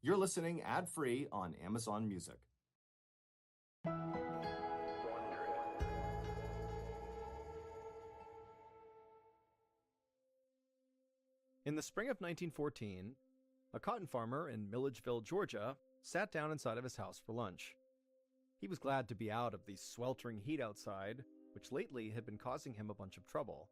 You're listening ad-free on Amazon Music. In the spring of 1914, a cotton farmer in Milledgeville, Georgia, sat down inside of his house for lunch. He was glad to be out of the sweltering heat outside, which lately had been causing him a bunch of trouble.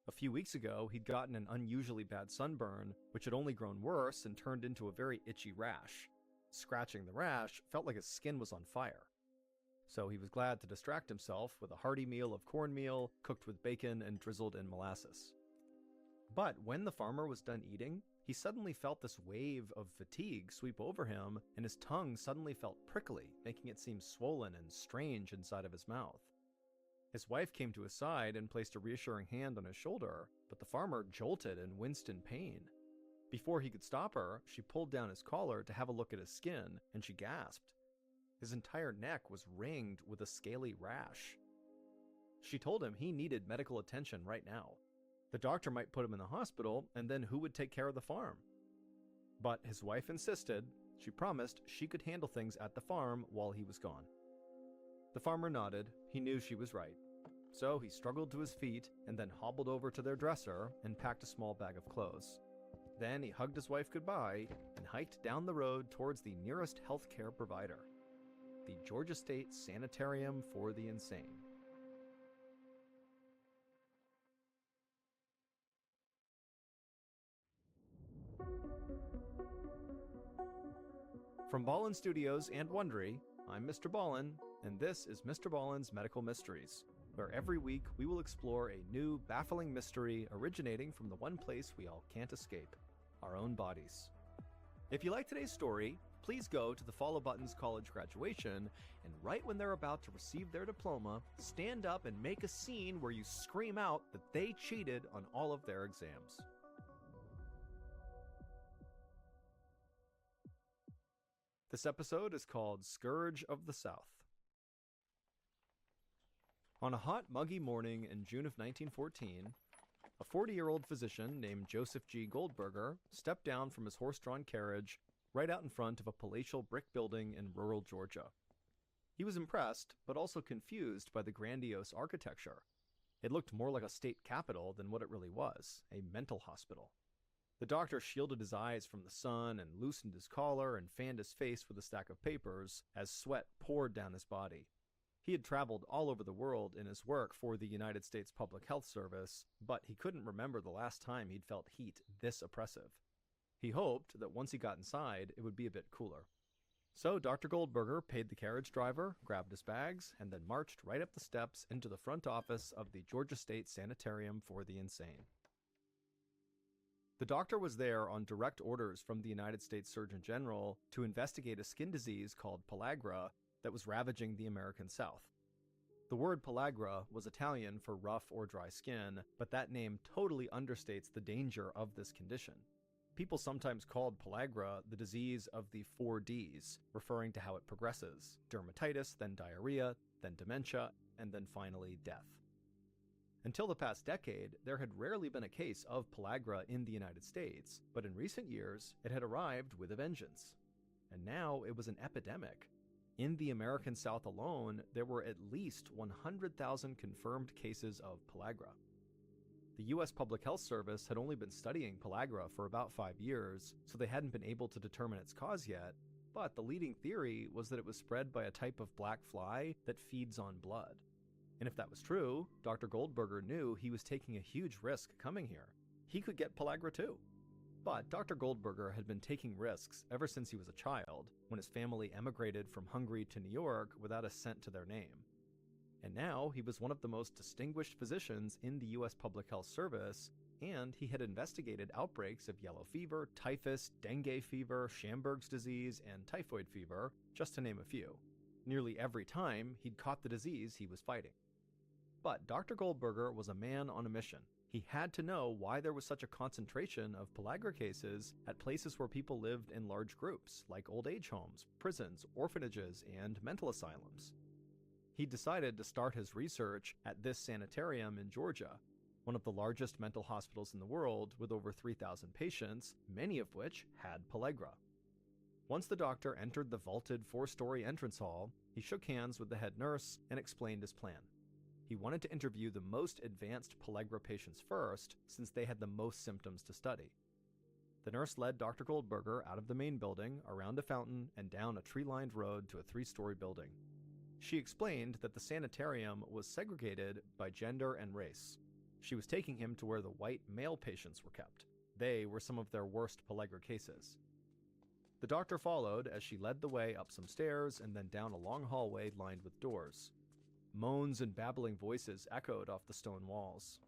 A few weeks ago, he'd gotten an unusually bad sunburn, which had only grown worse and turned into a very itchy rash. Scratching the rash felt like his skin was on fire. So he was glad to distract himself with a hearty meal of cornmeal, cooked with bacon and drizzled in molasses. But when the farmer was done eating, he suddenly felt this wave of fatigue sweep over him, and his tongue suddenly felt prickly, making it seem swollen and strange inside of his mouth. His wife came to his side and placed a reassuring hand on his shoulder, but the farmer jolted and winced in pain. Before he could stop her, she pulled down his collar to have a look at his skin, and she gasped. His entire neck was ringed with a scaly rash. She told him he needed medical attention right now. The doctor might put him in the hospital, and then who would take care of the farm? But his wife insisted. She promised she could handle things at the farm while he was gone. The farmer nodded. He knew she was right. So he struggled to his feet and then hobbled over to their dresser and packed a small bag of clothes. Then he hugged his wife goodbye and hiked down the road towards the nearest healthcare provider, the Georgia State Sanitarium for the Insane. From Ballen Studios and Wondery, I'm MrBallen, and this is MrBallen's Medical Mysteries, where every week we will explore a new, baffling mystery originating from the one place we all can't escape, our own bodies. If you like today's story, please go to the Follow Button's college graduation, and right when they're about to receive their diploma, stand up and make a scene where you scream out that they cheated on all of their exams. This episode is called Scourge of the South. On a hot, muggy morning in June of 1914, a 40-year-old physician named Joseph G. Goldberger stepped down from his horse-drawn carriage right out in front of a palatial brick building in rural Georgia. He was impressed, but also confused by the grandiose architecture. It looked more like a state capitol than what it really was, a mental hospital. The doctor shielded his eyes from the sun and loosened his collar and fanned his face with a stack of papers as sweat poured down his body. He had traveled all over the world in his work for the United States Public Health Service, but he couldn't remember the last time he'd felt heat this oppressive. He hoped that once he got inside, it would be a bit cooler. So Dr. Goldberger paid the carriage driver, grabbed his bags, and then marched right up the steps into the front office of the Georgia State Sanitarium for the Insane. The doctor was there on direct orders from the United States Surgeon General to investigate a skin disease called pellagra that was ravaging the American South. The word pellagra was Italian for rough or dry skin, but that name totally understates the danger of this condition. People sometimes called pellagra the disease of the 4 Ds, referring to how it progresses: dermatitis, then diarrhea, then dementia, and then finally death. Until the past decade, there had rarely been a case of pellagra in the United States, but in recent years, it had arrived with a vengeance. And now it was an epidemic. In the American South alone, there were at least 100,000 confirmed cases of pellagra. The U.S. Public Health Service had only been studying pellagra for about 5 years, so they hadn't been able to determine its cause yet, but the leading theory was that it was spread by a type of black fly that feeds on blood. And if that was true, Dr. Goldberger knew he was taking a huge risk coming here. He could get pellagra too. But Dr. Goldberger had been taking risks ever since he was a child, when his family emigrated from Hungary to New York without a cent to their name. And now he was one of the most distinguished physicians in the U.S. Public Health Service, and he had investigated outbreaks of yellow fever, typhus, dengue fever, Schamberg's disease, and typhoid fever, just to name a few. Nearly every time, he'd caught the disease he was fighting. But Dr. Goldberger was a man on a mission. He had to know why there was such a concentration of pellagra cases at places where people lived in large groups, like old age homes, prisons, orphanages, and mental asylums. He decided to start his research at this sanitarium in Georgia, one of the largest mental hospitals in the world with over 3,000 patients, many of which had pellagra. Once the doctor entered the vaulted 4-story entrance hall, he shook hands with the head nurse and explained his plan. He wanted to interview the most advanced pellagra patients first, since they had the most symptoms to study. The nurse led Dr. Goldberger out of the main building, around a fountain, and down a tree-lined road to a 3-story building. She explained that the sanitarium was segregated by gender and race. She was taking him to where the white male patients were kept. They were some of their worst pellagra cases. The doctor followed as she led the way up some stairs and then down a long hallway lined with doors. Moans and babbling voices echoed off the stone walls.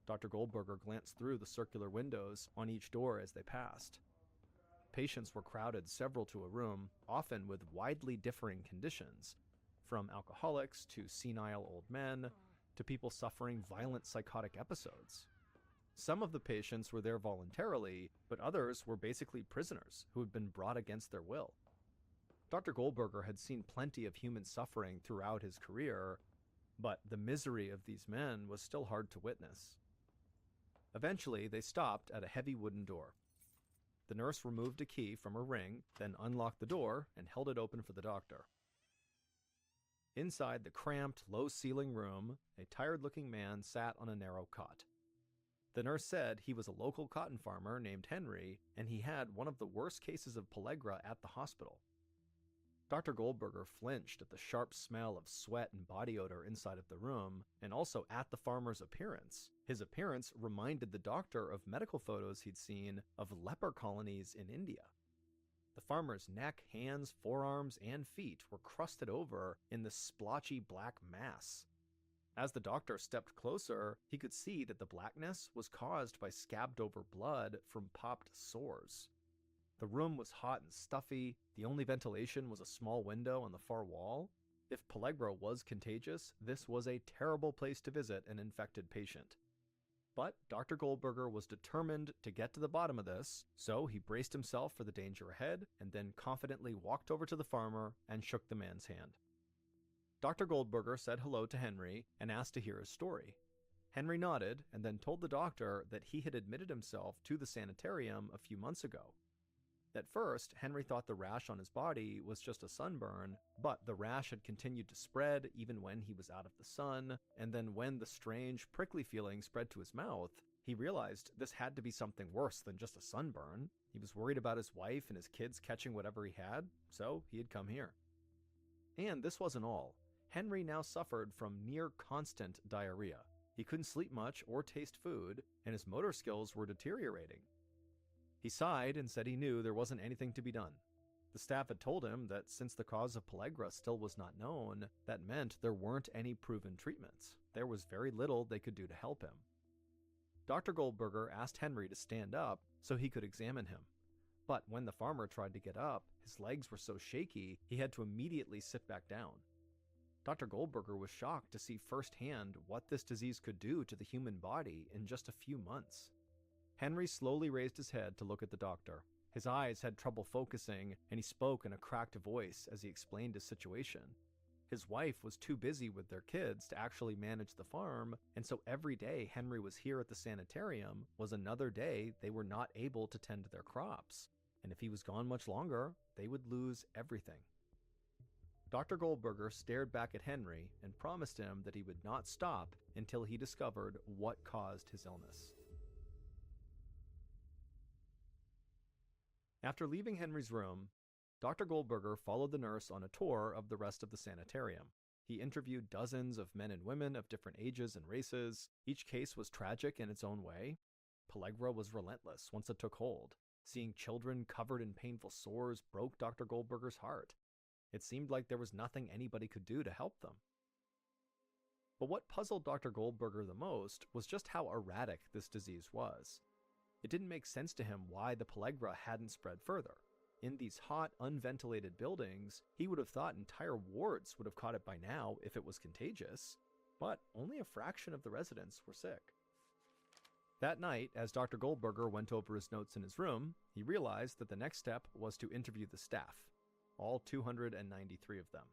Dr. Goldberger glanced through the circular windows on each door as they passed. Patients were crowded several to a room, often with widely differing conditions, from alcoholics to senile old men to people suffering violent psychotic episodes. Some of the patients were there voluntarily, but others were basically prisoners who had been brought against their will. Dr. Goldberger had seen plenty of human suffering throughout his career, but the misery of these men was still hard to witness. Eventually, they stopped at a heavy wooden door. The nurse removed a key from her ring, then unlocked the door and held it open for the doctor. Inside the cramped, low-ceiling room, a tired-looking man sat on a narrow cot. The nurse said he was a local cotton farmer named Henry, and he had one of the worst cases of pellagra at the hospital. Dr. Goldberger flinched at the sharp smell of sweat and body odor inside of the room, and also at the farmer's appearance. His appearance reminded the doctor of medical photos he'd seen of leper colonies in India. The farmer's neck, hands, forearms, and feet were crusted over in this splotchy black mass. As the doctor stepped closer, he could see that the blackness was caused by scabbed-over blood from popped sores. The room was hot and stuffy. The only ventilation was a small window on the far wall. If pellagra was contagious, this was a terrible place to visit an infected patient. But Dr. Goldberger was determined to get to the bottom of this, so he braced himself for the danger ahead and then confidently walked over to the farmer and shook the man's hand. Dr. Goldberger said hello to Henry and asked to hear his story. Henry nodded and then told the doctor that he had admitted himself to the sanitarium a few months ago. At first, Henry thought the rash on his body was just a sunburn, but the rash had continued to spread even when he was out of the sun, and then when the strange, prickly feeling spread to his mouth, he realized this had to be something worse than just a sunburn. He was worried about his wife and his kids catching whatever he had, so he had come here. And this wasn't all. Henry now suffered from near-constant diarrhea. He couldn't sleep much or taste food, and his motor skills were deteriorating. He sighed and said he knew there wasn't anything to be done. The staff had told him that since the cause of pellagra still was not known, that meant there weren't any proven treatments. There was very little they could do to help him. Dr. Goldberger asked Henry to stand up so he could examine him. But when the farmer tried to get up, his legs were so shaky he had to immediately sit back down. Dr. Goldberger was shocked to see firsthand what this disease could do to the human body in just a few months. Henry slowly raised his head to look at the doctor. His eyes had trouble focusing, and he spoke in a cracked voice as he explained his situation. His wife was too busy with their kids to actually manage the farm, and so every day Henry was here at the sanitarium was another day they were not able to tend to their crops. And if he was gone much longer, they would lose everything. Dr. Goldberger stared back at Henry and promised him that he would not stop until he discovered what caused his illness. After leaving Henry's room, Dr. Goldberger followed the nurse on a tour of the rest of the sanitarium. He interviewed dozens of men and women of different ages and races. Each case was tragic in its own way. Pellagra was relentless once it took hold. Seeing children covered in painful sores broke Dr. Goldberger's heart. It seemed like there was nothing anybody could do to help them. But what puzzled Dr. Goldberger the most was just how erratic this disease was. It didn't make sense to him why the pellagra hadn't spread further. In these hot, unventilated buildings, he would have thought entire wards would have caught it by now if it was contagious, but only a fraction of the residents were sick. That night, as Dr. Goldberger went over his notes in his room, he realized that the next step was to interview the staff, all 293 of them.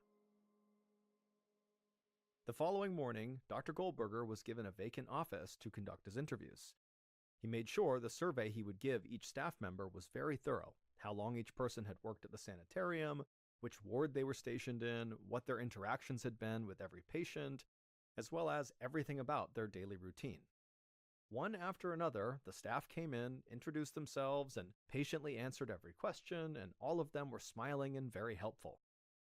The following morning, Dr. Goldberger was given a vacant office to conduct his interviews. He made sure the survey he would give each staff member was very thorough, how long each person had worked at the sanitarium, which ward they were stationed in, what their interactions had been with every patient, as well as everything about their daily routine. One after another, the staff came in, introduced themselves, and patiently answered every question, and all of them were smiling and very helpful.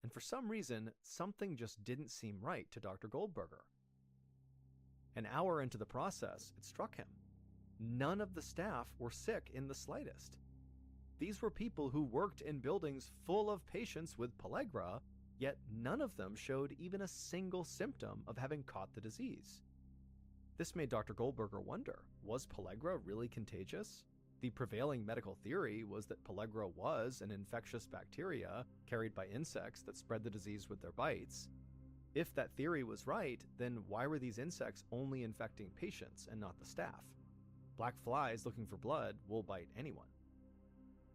And for some reason, something just didn't seem right to Dr. Goldberger. An hour into the process, it struck him. None of the staff were sick in the slightest. These were people who worked in buildings full of patients with pellagra, yet none of them showed even a single symptom of having caught the disease. This made Dr. Goldberger wonder, was pellagra really contagious? The prevailing medical theory was that pellagra was an infectious bacteria carried by insects that spread the disease with their bites. If that theory was right, then why were these insects only infecting patients and not the staff? Black flies looking for blood will bite anyone.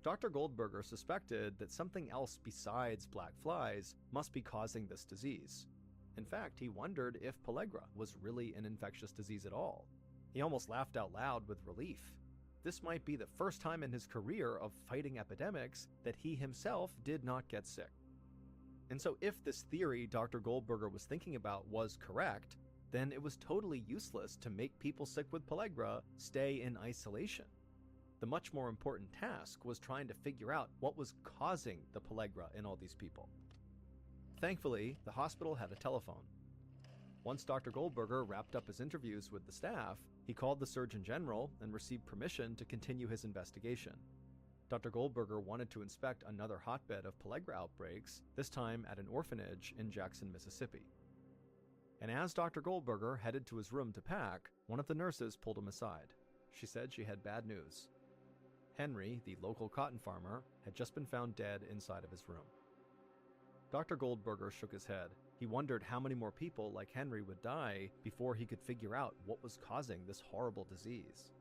Dr. Goldberger suspected that something else besides black flies must be causing this disease. In fact, he wondered if pellagra was really an infectious disease at all. He almost laughed out loud with relief. This might be the first time in his career of fighting epidemics that he himself did not get sick. And so if this theory Dr. Goldberger was thinking about was correct, then it was totally useless to make people sick with pellagra stay in isolation. The much more important task was trying to figure out what was causing the pellagra in all these people. Thankfully, the hospital had a telephone. Once Dr. Goldberger wrapped up his interviews with the staff, he called the Surgeon General and received permission to continue his investigation. Dr. Goldberger wanted to inspect another hotbed of pellagra outbreaks, this time at an orphanage in Jackson, Mississippi. And as Dr. Goldberger headed to his room to pack, one of the nurses pulled him aside. She said she had bad news. Henry, the local cotton farmer, had just been found dead inside of his room. Dr. Goldberger shook his head. He wondered how many more people like Henry would die before he could figure out what was causing this horrible disease.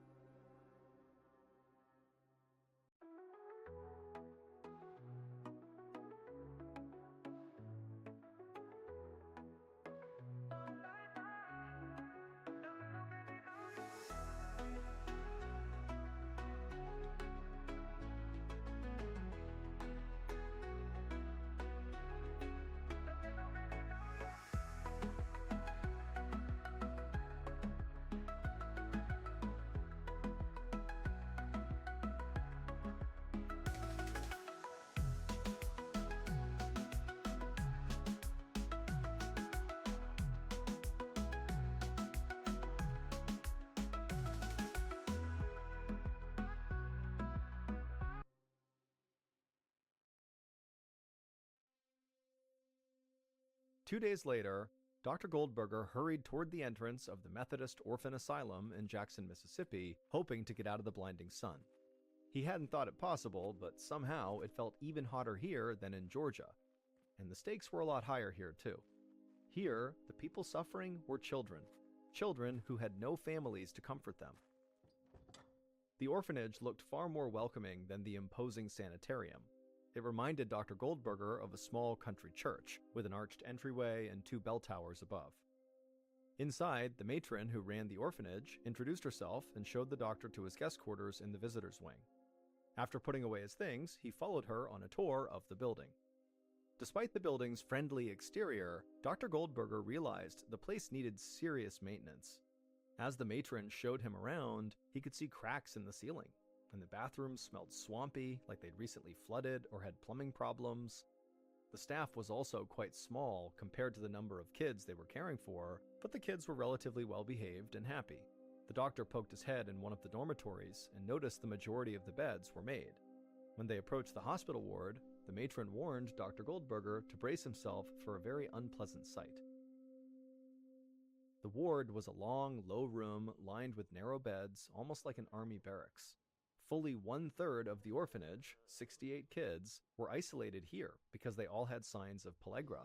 Two days later, Dr. Goldberger hurried toward the entrance of the Methodist Orphan Asylum in Jackson, Mississippi, hoping to get out of the blinding sun. He hadn't thought it possible, but somehow it felt even hotter here than in Georgia. And the stakes were a lot higher here, too. Here, the people suffering were children. Children who had no families to comfort them. The orphanage looked far more welcoming than the imposing sanitarium. It reminded Dr. Goldberger of a small country church, with an arched entryway and 2 bell towers above. Inside, the matron who ran the orphanage introduced herself and showed the doctor to his guest quarters in the visitors' wing. After putting away his things, he followed her on a tour of the building. Despite the building's friendly exterior, Dr. Goldberger realized the place needed serious maintenance. As the matron showed him around, he could see cracks in the ceiling, and the bathrooms smelled swampy, like they'd recently flooded or had plumbing problems. The staff was also quite small compared to the number of kids they were caring for, but the kids were relatively well behaved and happy. The doctor poked his head in one of the dormitories and noticed the majority of the beds were made. When they approached the hospital ward, the matron warned Dr. Goldberger to brace himself for a very unpleasant sight. The ward was a long, low room lined with narrow beds, almost like an army barracks. Fully 1/3 of the orphanage, 68 kids, were isolated here because they all had signs of pellagra.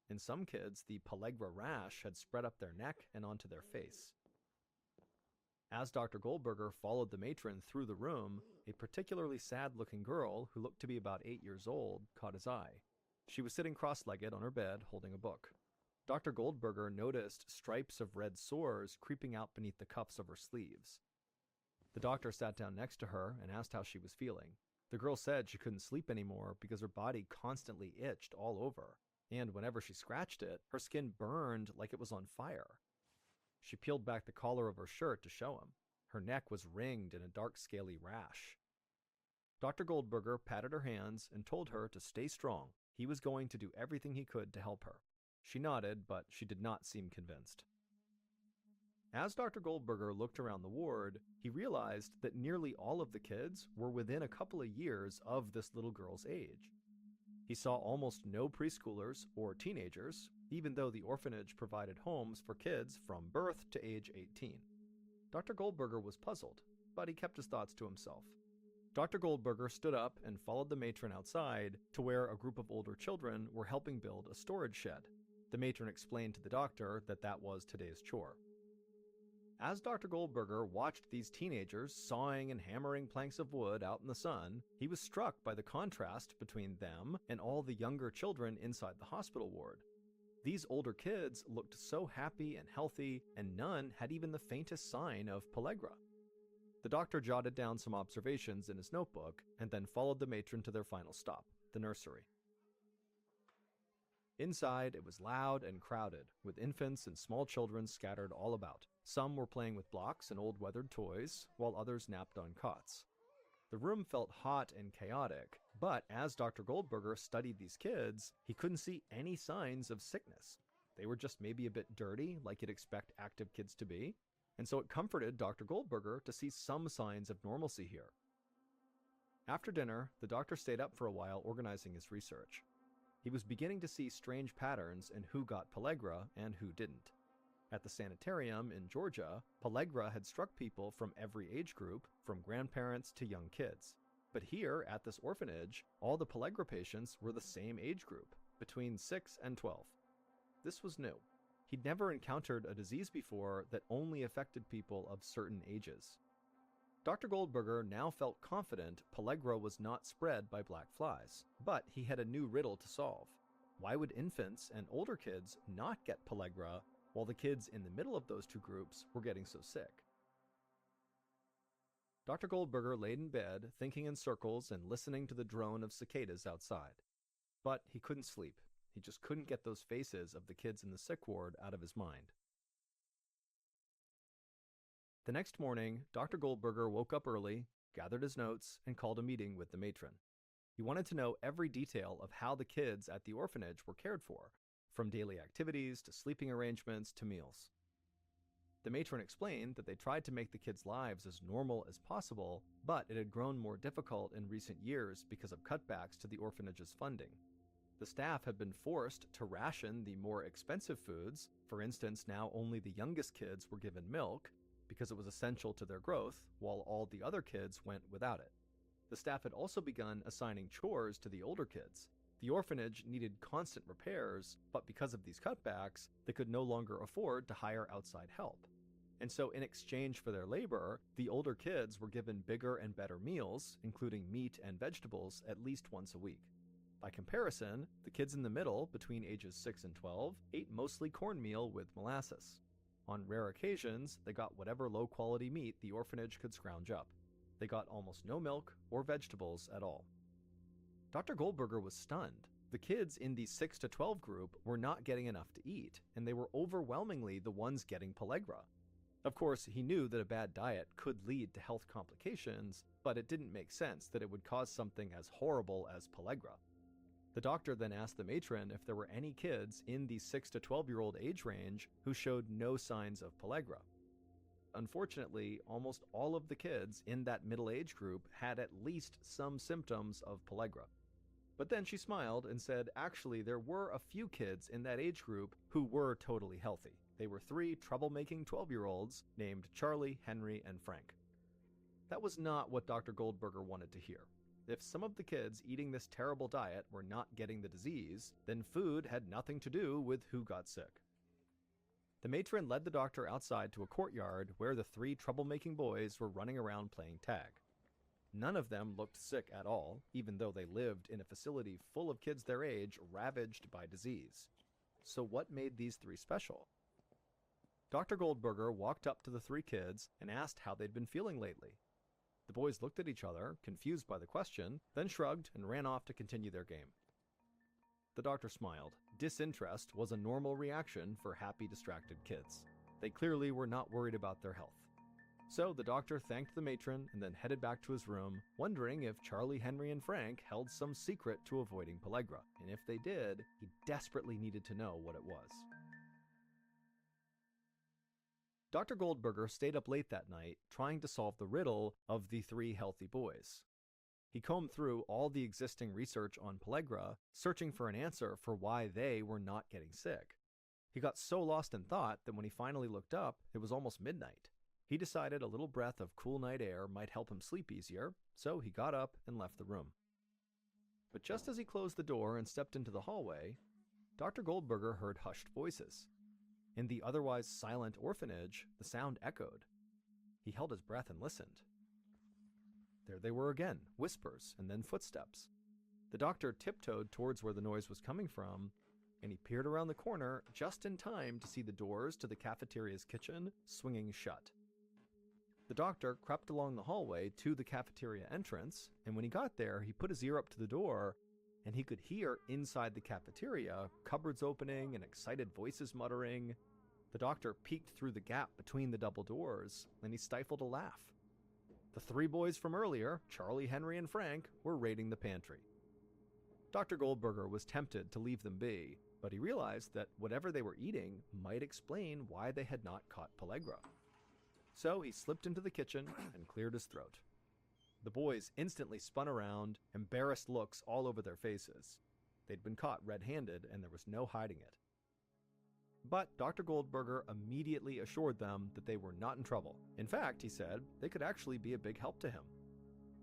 In some kids, the pellagra rash had spread up their neck and onto their face. As Dr. Goldberger followed the matron through the room, a particularly sad-looking girl, who looked to be about 8 years old, caught his eye. She was sitting cross-legged on her bed, holding a book. Dr. Goldberger noticed stripes of red sores creeping out beneath the cuffs of her sleeves. The doctor sat down next to her and asked how she was feeling. The girl said she couldn't sleep anymore because her body constantly itched all over, and whenever she scratched it, her skin burned like it was on fire. She peeled back the collar of her shirt to show him. Her neck was ringed in a dark scaly rash. Dr. Goldberger patted her hands and told her to stay strong. He was going to do everything he could to help her. She nodded, but she did not seem convinced. As Dr. Goldberger looked around the ward, he realized that nearly all of the kids were within a couple of years of this little girl's age. He saw almost no preschoolers or teenagers, even though the orphanage provided homes for kids from birth to age 18. Dr. Goldberger was puzzled, but he kept his thoughts to himself. Dr. Goldberger stood up and followed the matron outside to where a group of older children were helping build a storage shed. The matron explained to the doctor that that was today's chore. As Dr. Goldberger watched these teenagers sawing and hammering planks of wood out in the sun, he was struck by the contrast between them and all the younger children inside the hospital ward. These older kids looked so happy and healthy, and none had even the faintest sign of pellagra. The doctor jotted down some observations in his notebook and then followed the matron to their final stop, the nursery. Inside, it was loud and crowded, with infants and small children scattered all about. Some were playing with blocks and old weathered toys, while others napped on cots. The room felt hot and chaotic, but as Dr. Goldberger studied these kids, he couldn't see any signs of sickness. They were just maybe a bit dirty, like you'd expect active kids to be, and so it comforted Dr. Goldberger to see some signs of normalcy here. After dinner, the doctor stayed up for a while organizing his research. He was beginning to see strange patterns in who got pellagra and who didn't. At the sanitarium in Georgia, pellagra had struck people from every age group, from grandparents to young kids. But here, at this orphanage, all the pellagra patients were the same age group, between 6 and 12. This was new. He'd never encountered a disease before that only affected people of certain ages. Dr. Goldberger now felt confident pellagra was not spread by black flies, but he had a new riddle to solve. Why would infants and older kids not get pellagra while the kids in the middle of those two groups were getting so sick? Dr. Goldberger laid in bed, thinking in circles and listening to the drone of cicadas outside. But he couldn't sleep. He just couldn't get those faces of the kids in the sick ward out of his mind. The next morning, Dr. Goldberger woke up early, gathered his notes, and called a meeting with the matron. He wanted to know every detail of how the kids at the orphanage were cared for, from daily activities to sleeping arrangements to meals. The matron explained that they tried to make the kids' lives as normal as possible, but it had grown more difficult in recent years because of cutbacks to the orphanage's funding. The staff had been forced to ration the more expensive foods. For instance, now only the youngest kids were given milk, because it was essential to their growth, while all the other kids went without it. The staff had also begun assigning chores to the older kids. The orphanage needed constant repairs, but because of these cutbacks, they could no longer afford to hire outside help. And so in exchange for their labor, the older kids were given bigger and better meals, including meat and vegetables, at least once a week. By comparison, the kids in the middle, between ages 6 and 12, ate mostly cornmeal with molasses. On rare occasions, they got whatever low-quality meat the orphanage could scrounge up. They got almost no milk or vegetables at all. Dr. Goldberger was stunned. The kids in the 6 to 12 group were not getting enough to eat, and they were overwhelmingly the ones getting pellagra. Of course, he knew that a bad diet could lead to health complications, but it didn't make sense that it would cause something as horrible as pellagra. The doctor then asked the matron if there were any kids in the 6 to 12-year-old age range who showed no signs of pellagra. Unfortunately, almost all of the kids in that middle age group had at least some symptoms of pellagra. But then she smiled and said actually there were a few kids in that age group who were totally healthy. They were 3 troublemaking 12-year-olds named Charlie, Henry, and Frank. That was not what Dr. Goldberger wanted to hear. If some of the kids eating this terrible diet were not getting the disease, then food had nothing to do with who got sick. The matron led the doctor outside to a courtyard where the 3 troublemaking boys were running around playing tag. None of them looked sick at all, even though they lived in a facility full of kids their age ravaged by disease. So what made these 3 special? Dr. Goldberger walked up to the 3 kids and asked how they'd been feeling lately. The boys looked at each other, confused by the question, then shrugged and ran off to continue their game. The doctor smiled. Disinterest was a normal reaction for happy, distracted kids. They clearly were not worried about their health. So the doctor thanked the matron and then headed back to his room, wondering if Charlie, Henry, and Frank held some secret to avoiding Pellagra, and if they did, he desperately needed to know what it was. Dr. Goldberger stayed up late that night trying to solve the riddle of the 3 healthy boys. He combed through all the existing research on Pellagra, searching for an answer for why they were not getting sick. He got so lost in thought that when he finally looked up, it was almost midnight. He decided a little breath of cool night air might help him sleep easier, so he got up and left the room. But just as he closed the door and stepped into the hallway, Dr. Goldberger heard hushed voices. In the otherwise silent orphanage, the sound echoed. He held his breath and listened. There they were again, whispers and then footsteps. The doctor tiptoed towards where the noise was coming from, and he peered around the corner just in time to see the doors to the cafeteria's kitchen swinging shut. The doctor crept along the hallway to the cafeteria entrance, and when he got there, he put his ear up to the door, and he could hear inside the cafeteria cupboards opening and excited voices muttering. The doctor peeked through the gap between the double doors, and he stifled a laugh. The 3 boys from earlier, Charlie, Henry, and Frank, were raiding the pantry. Dr. Goldberger was tempted to leave them be, but he realized that whatever they were eating might explain why they had not caught Pellagra. So he slipped into the kitchen and cleared his throat. The boys instantly spun around, embarrassed looks all over their faces. They'd been caught red-handed, and there was no hiding it. But Dr. Goldberger immediately assured them that they were not in trouble. In fact, he said, they could actually be a big help to him.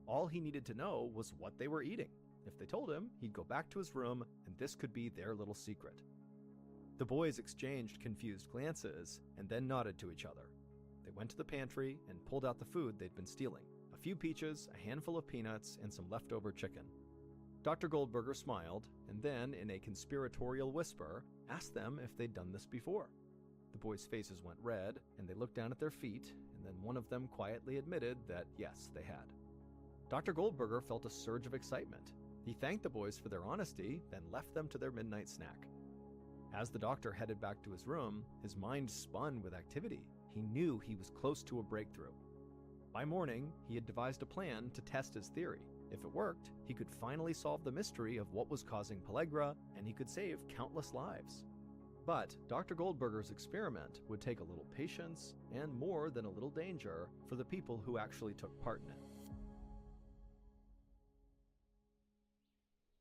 All he needed to know was what they were eating. If they told him, he'd go back to his room, and this could be their little secret. The boys exchanged confused glances, and then nodded to each other. They went to the pantry and pulled out the food they'd been stealing. A few peaches, a handful of peanuts, and some leftover chicken. Dr. Goldberger smiled, and then, in a conspiratorial whisper, asked them if they'd done this before. The boys' faces went red, and they looked down at their feet, and then one of them quietly admitted that yes, they had. Dr. Goldberger felt a surge of excitement. He thanked the boys for their honesty, then left them to their midnight snack. As the doctor headed back to his room, his mind spun with activity. He knew he was close to a breakthrough. By morning, he had devised a plan to test his theory. If it worked, he could finally solve the mystery of what was causing Pellagra, and he could save countless lives. But Dr. Goldberger's experiment would take a little patience and more than a little danger for the people who actually took part in it.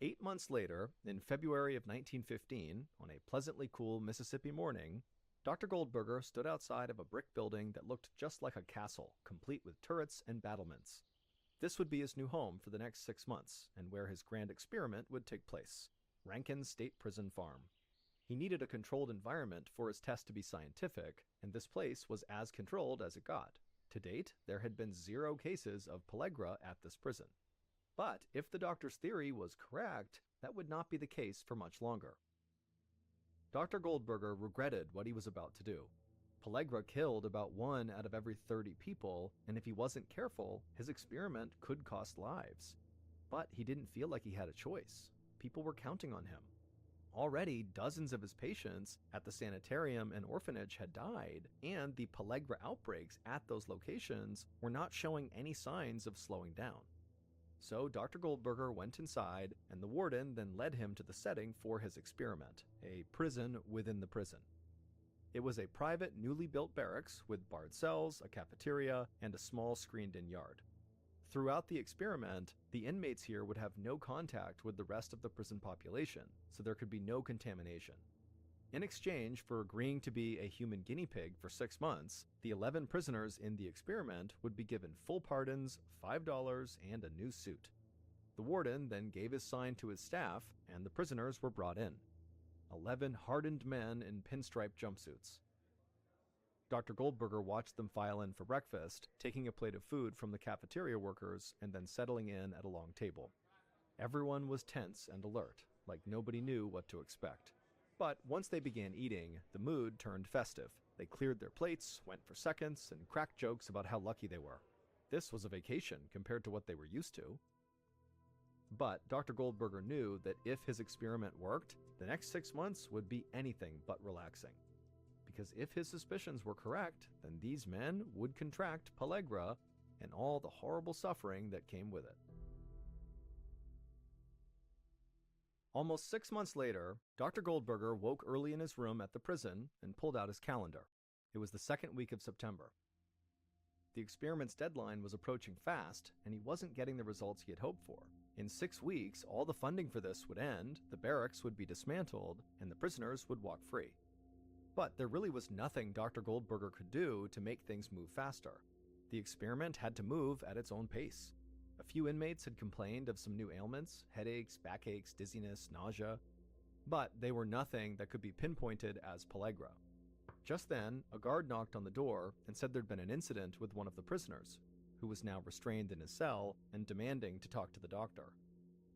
8 months later, in February of 1915, on a pleasantly cool Mississippi morning, Dr. Goldberger stood outside of a brick building that looked just like a castle, complete with turrets and battlements. This would be his new home for the next 6 months, and where his grand experiment would take place, Rankin State Prison Farm. He needed a controlled environment for his test to be scientific, and this place was as controlled as it got. To date, there had been 0 cases of Pellagra at this prison. But if the doctor's theory was correct, that would not be the case for much longer. Dr. Goldberger regretted what he was about to do. Pellagra killed about 1 out of every 30 people, and if he wasn't careful, his experiment could cost lives. But he didn't feel like he had a choice. People were counting on him. Already, dozens of his patients at the sanitarium and orphanage had died, and the Pellagra outbreaks at those locations were not showing any signs of slowing down. So Dr. Goldberger went inside, and the warden then led him to the setting for his experiment, a prison within the prison. It was a private, newly built barracks with barred cells, a cafeteria, and a small screened-in yard. Throughout the experiment, the inmates here would have no contact with the rest of the prison population, so there could be no contamination. In exchange for agreeing to be a human guinea pig for 6 months, the 11 prisoners in the experiment would be given full pardons, $5, and a new suit. The warden then gave his sign to his staff, and the prisoners were brought in. 11 hardened men in pinstripe jumpsuits. Dr. Goldberger watched them file in for breakfast, taking a plate of food from the cafeteria workers and then settling in at a long table. Everyone was tense and alert, like nobody knew what to expect. But once they began eating, the mood turned festive. They cleared their plates, went for seconds, and cracked jokes about how lucky they were. This was a vacation compared to what they were used to. But Dr. Goldberger knew that if his experiment worked, the next 6 months would be anything but relaxing. Because if his suspicions were correct, then these men would contract pellagra and all the horrible suffering that came with it. Almost 6 months later, Dr. Goldberger woke early in his room at the prison and pulled out his calendar. It was the second week of September. The experiment's deadline was approaching fast, and he wasn't getting the results he had hoped for. In 6 weeks, all the funding for this would end, the barracks would be dismantled, and the prisoners would walk free. But there really was nothing Dr. Goldberger could do to make things move faster. The experiment had to move at its own pace. A few inmates had complained of some new ailments, headaches, backaches, dizziness, nausea, but they were nothing that could be pinpointed as pellagra. Just then, a guard knocked on the door and said there'd been an incident with one of the prisoners, who was now restrained in his cell and demanding to talk to the doctor.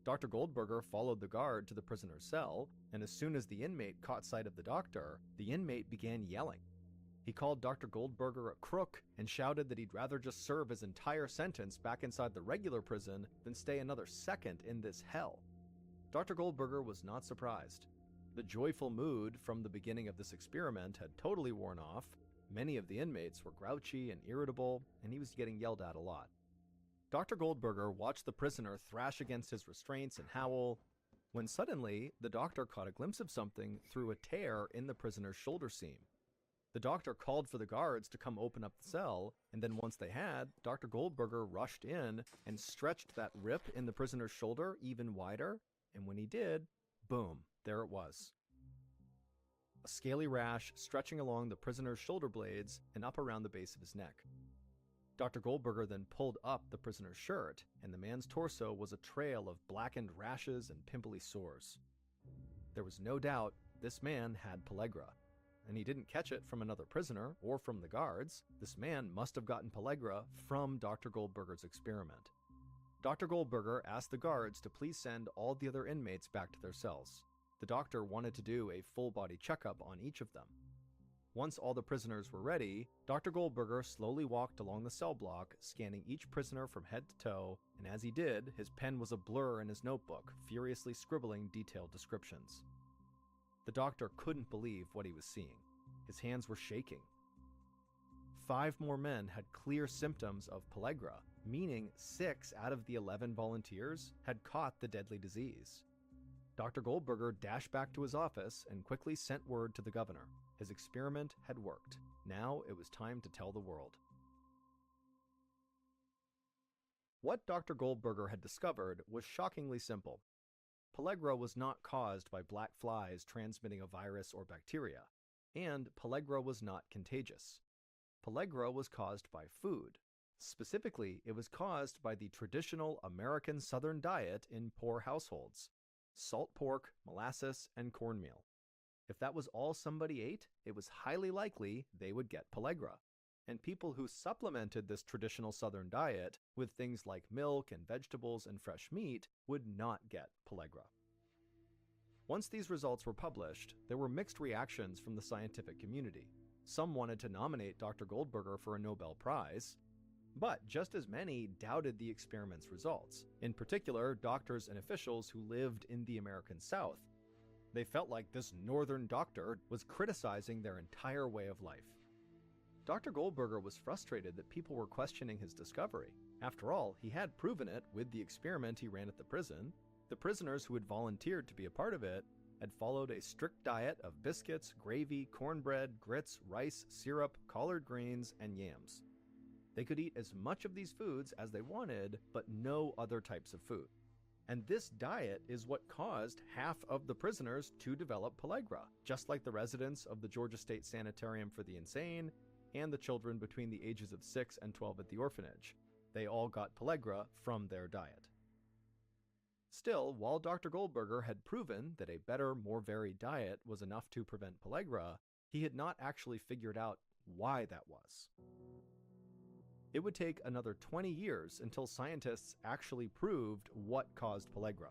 Dr. Goldberger followed the guard to the prisoner's cell, and as soon as the inmate caught sight of the doctor, the inmate began yelling. He called Dr. Goldberger a crook and shouted that he'd rather just serve his entire sentence back inside the regular prison than stay another second in this hell. Dr. Goldberger was not surprised. The joyful mood from the beginning of this experiment had totally worn off. Many of the inmates were grouchy and irritable, and he was getting yelled at a lot. Dr. Goldberger watched the prisoner thrash against his restraints and howl, when suddenly the doctor caught a glimpse of something through a tear in the prisoner's shoulder seam. The doctor called for the guards to come open up the cell, and then once they had, Dr. Goldberger rushed in and stretched that rip in the prisoner's shoulder even wider, and when he did, boom, there it was. A scaly rash stretching along the prisoner's shoulder blades and up around the base of his neck. Dr. Goldberger then pulled up the prisoner's shirt, and the man's torso was a trail of blackened rashes and pimply sores. There was no doubt this man had pellagra, and he didn't catch it from another prisoner or from the guards. This man must have gotten pellagra from Dr. Goldberger's experiment. Dr. Goldberger asked the guards to please send all the other inmates back to their cells. The doctor wanted to do a full-body checkup on each of them. Once all the prisoners were ready, Dr. Goldberger slowly walked along the cell block, scanning each prisoner from head to toe, and as he did, his pen was a blur in his notebook, furiously scribbling detailed descriptions. The doctor couldn't believe what he was seeing. His hands were shaking. 5 more men had clear symptoms of pellagra, meaning 6 out of the 11 volunteers had caught the deadly disease. Dr. Goldberger dashed back to his office and quickly sent word to the governor. His experiment had worked. Now it was time to tell the world. What Dr. Goldberger had discovered was shockingly simple. Pellagra was not caused by black flies transmitting a virus or bacteria, and pellagra was not contagious. Pellagra was caused by food. Specifically, it was caused by the traditional American Southern diet in poor households: salt pork, molasses, and cornmeal. If that was all somebody ate, it was highly likely they would get pellagra. And people who supplemented this traditional Southern diet with things like milk and vegetables and fresh meat would not get pellagra. Once these results were published, there were mixed reactions from the scientific community. Some wanted to nominate Dr. Goldberger for a Nobel Prize, but just as many doubted the experiment's results, in particular doctors and officials who lived in the American South. They felt like this northern doctor was criticizing their entire way of life. Dr. Goldberger was frustrated that people were questioning his discovery. After all, he had proven it with the experiment he ran at the prison. The prisoners who had volunteered to be a part of it had followed a strict diet of biscuits, gravy, cornbread, grits, rice, syrup, collard greens, and yams. They could eat as much of these foods as they wanted, but no other types of food. And this diet is what caused half of the prisoners to develop pellagra, just like the residents of the Georgia State Sanitarium for the Insane and the children between the ages of 6 and 12 at the orphanage. They all got pellagra from their diet. Still, while Dr. Goldberger had proven that a better, more varied diet was enough to prevent pellagra, he had not actually figured out why that was. It would take another 20 years until scientists actually proved what caused pellagra.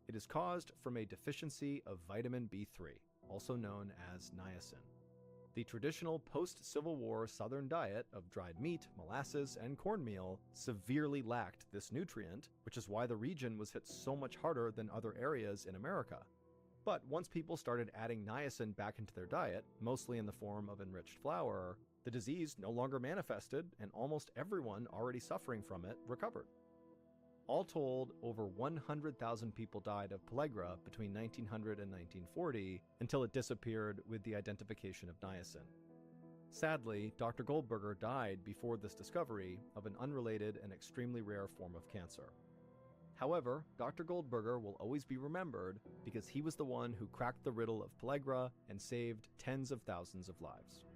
It is caused from a deficiency of vitamin B3, also known as niacin. The traditional post-Civil War Southern diet of dried meat, molasses, and cornmeal severely lacked this nutrient, which is why the region was hit so much harder than other areas in America. But once people started adding niacin back into their diet, mostly in the form of enriched flour, the disease no longer manifested, and almost everyone already suffering from it recovered. All told, over 100,000 people died of pellagra between 1900 and 1940 until it disappeared with the identification of niacin. Sadly, Dr. Goldberger died before this discovery of an unrelated and extremely rare form of cancer. However, Dr. Goldberger will always be remembered because he was the one who cracked the riddle of pellagra and saved tens of thousands of lives.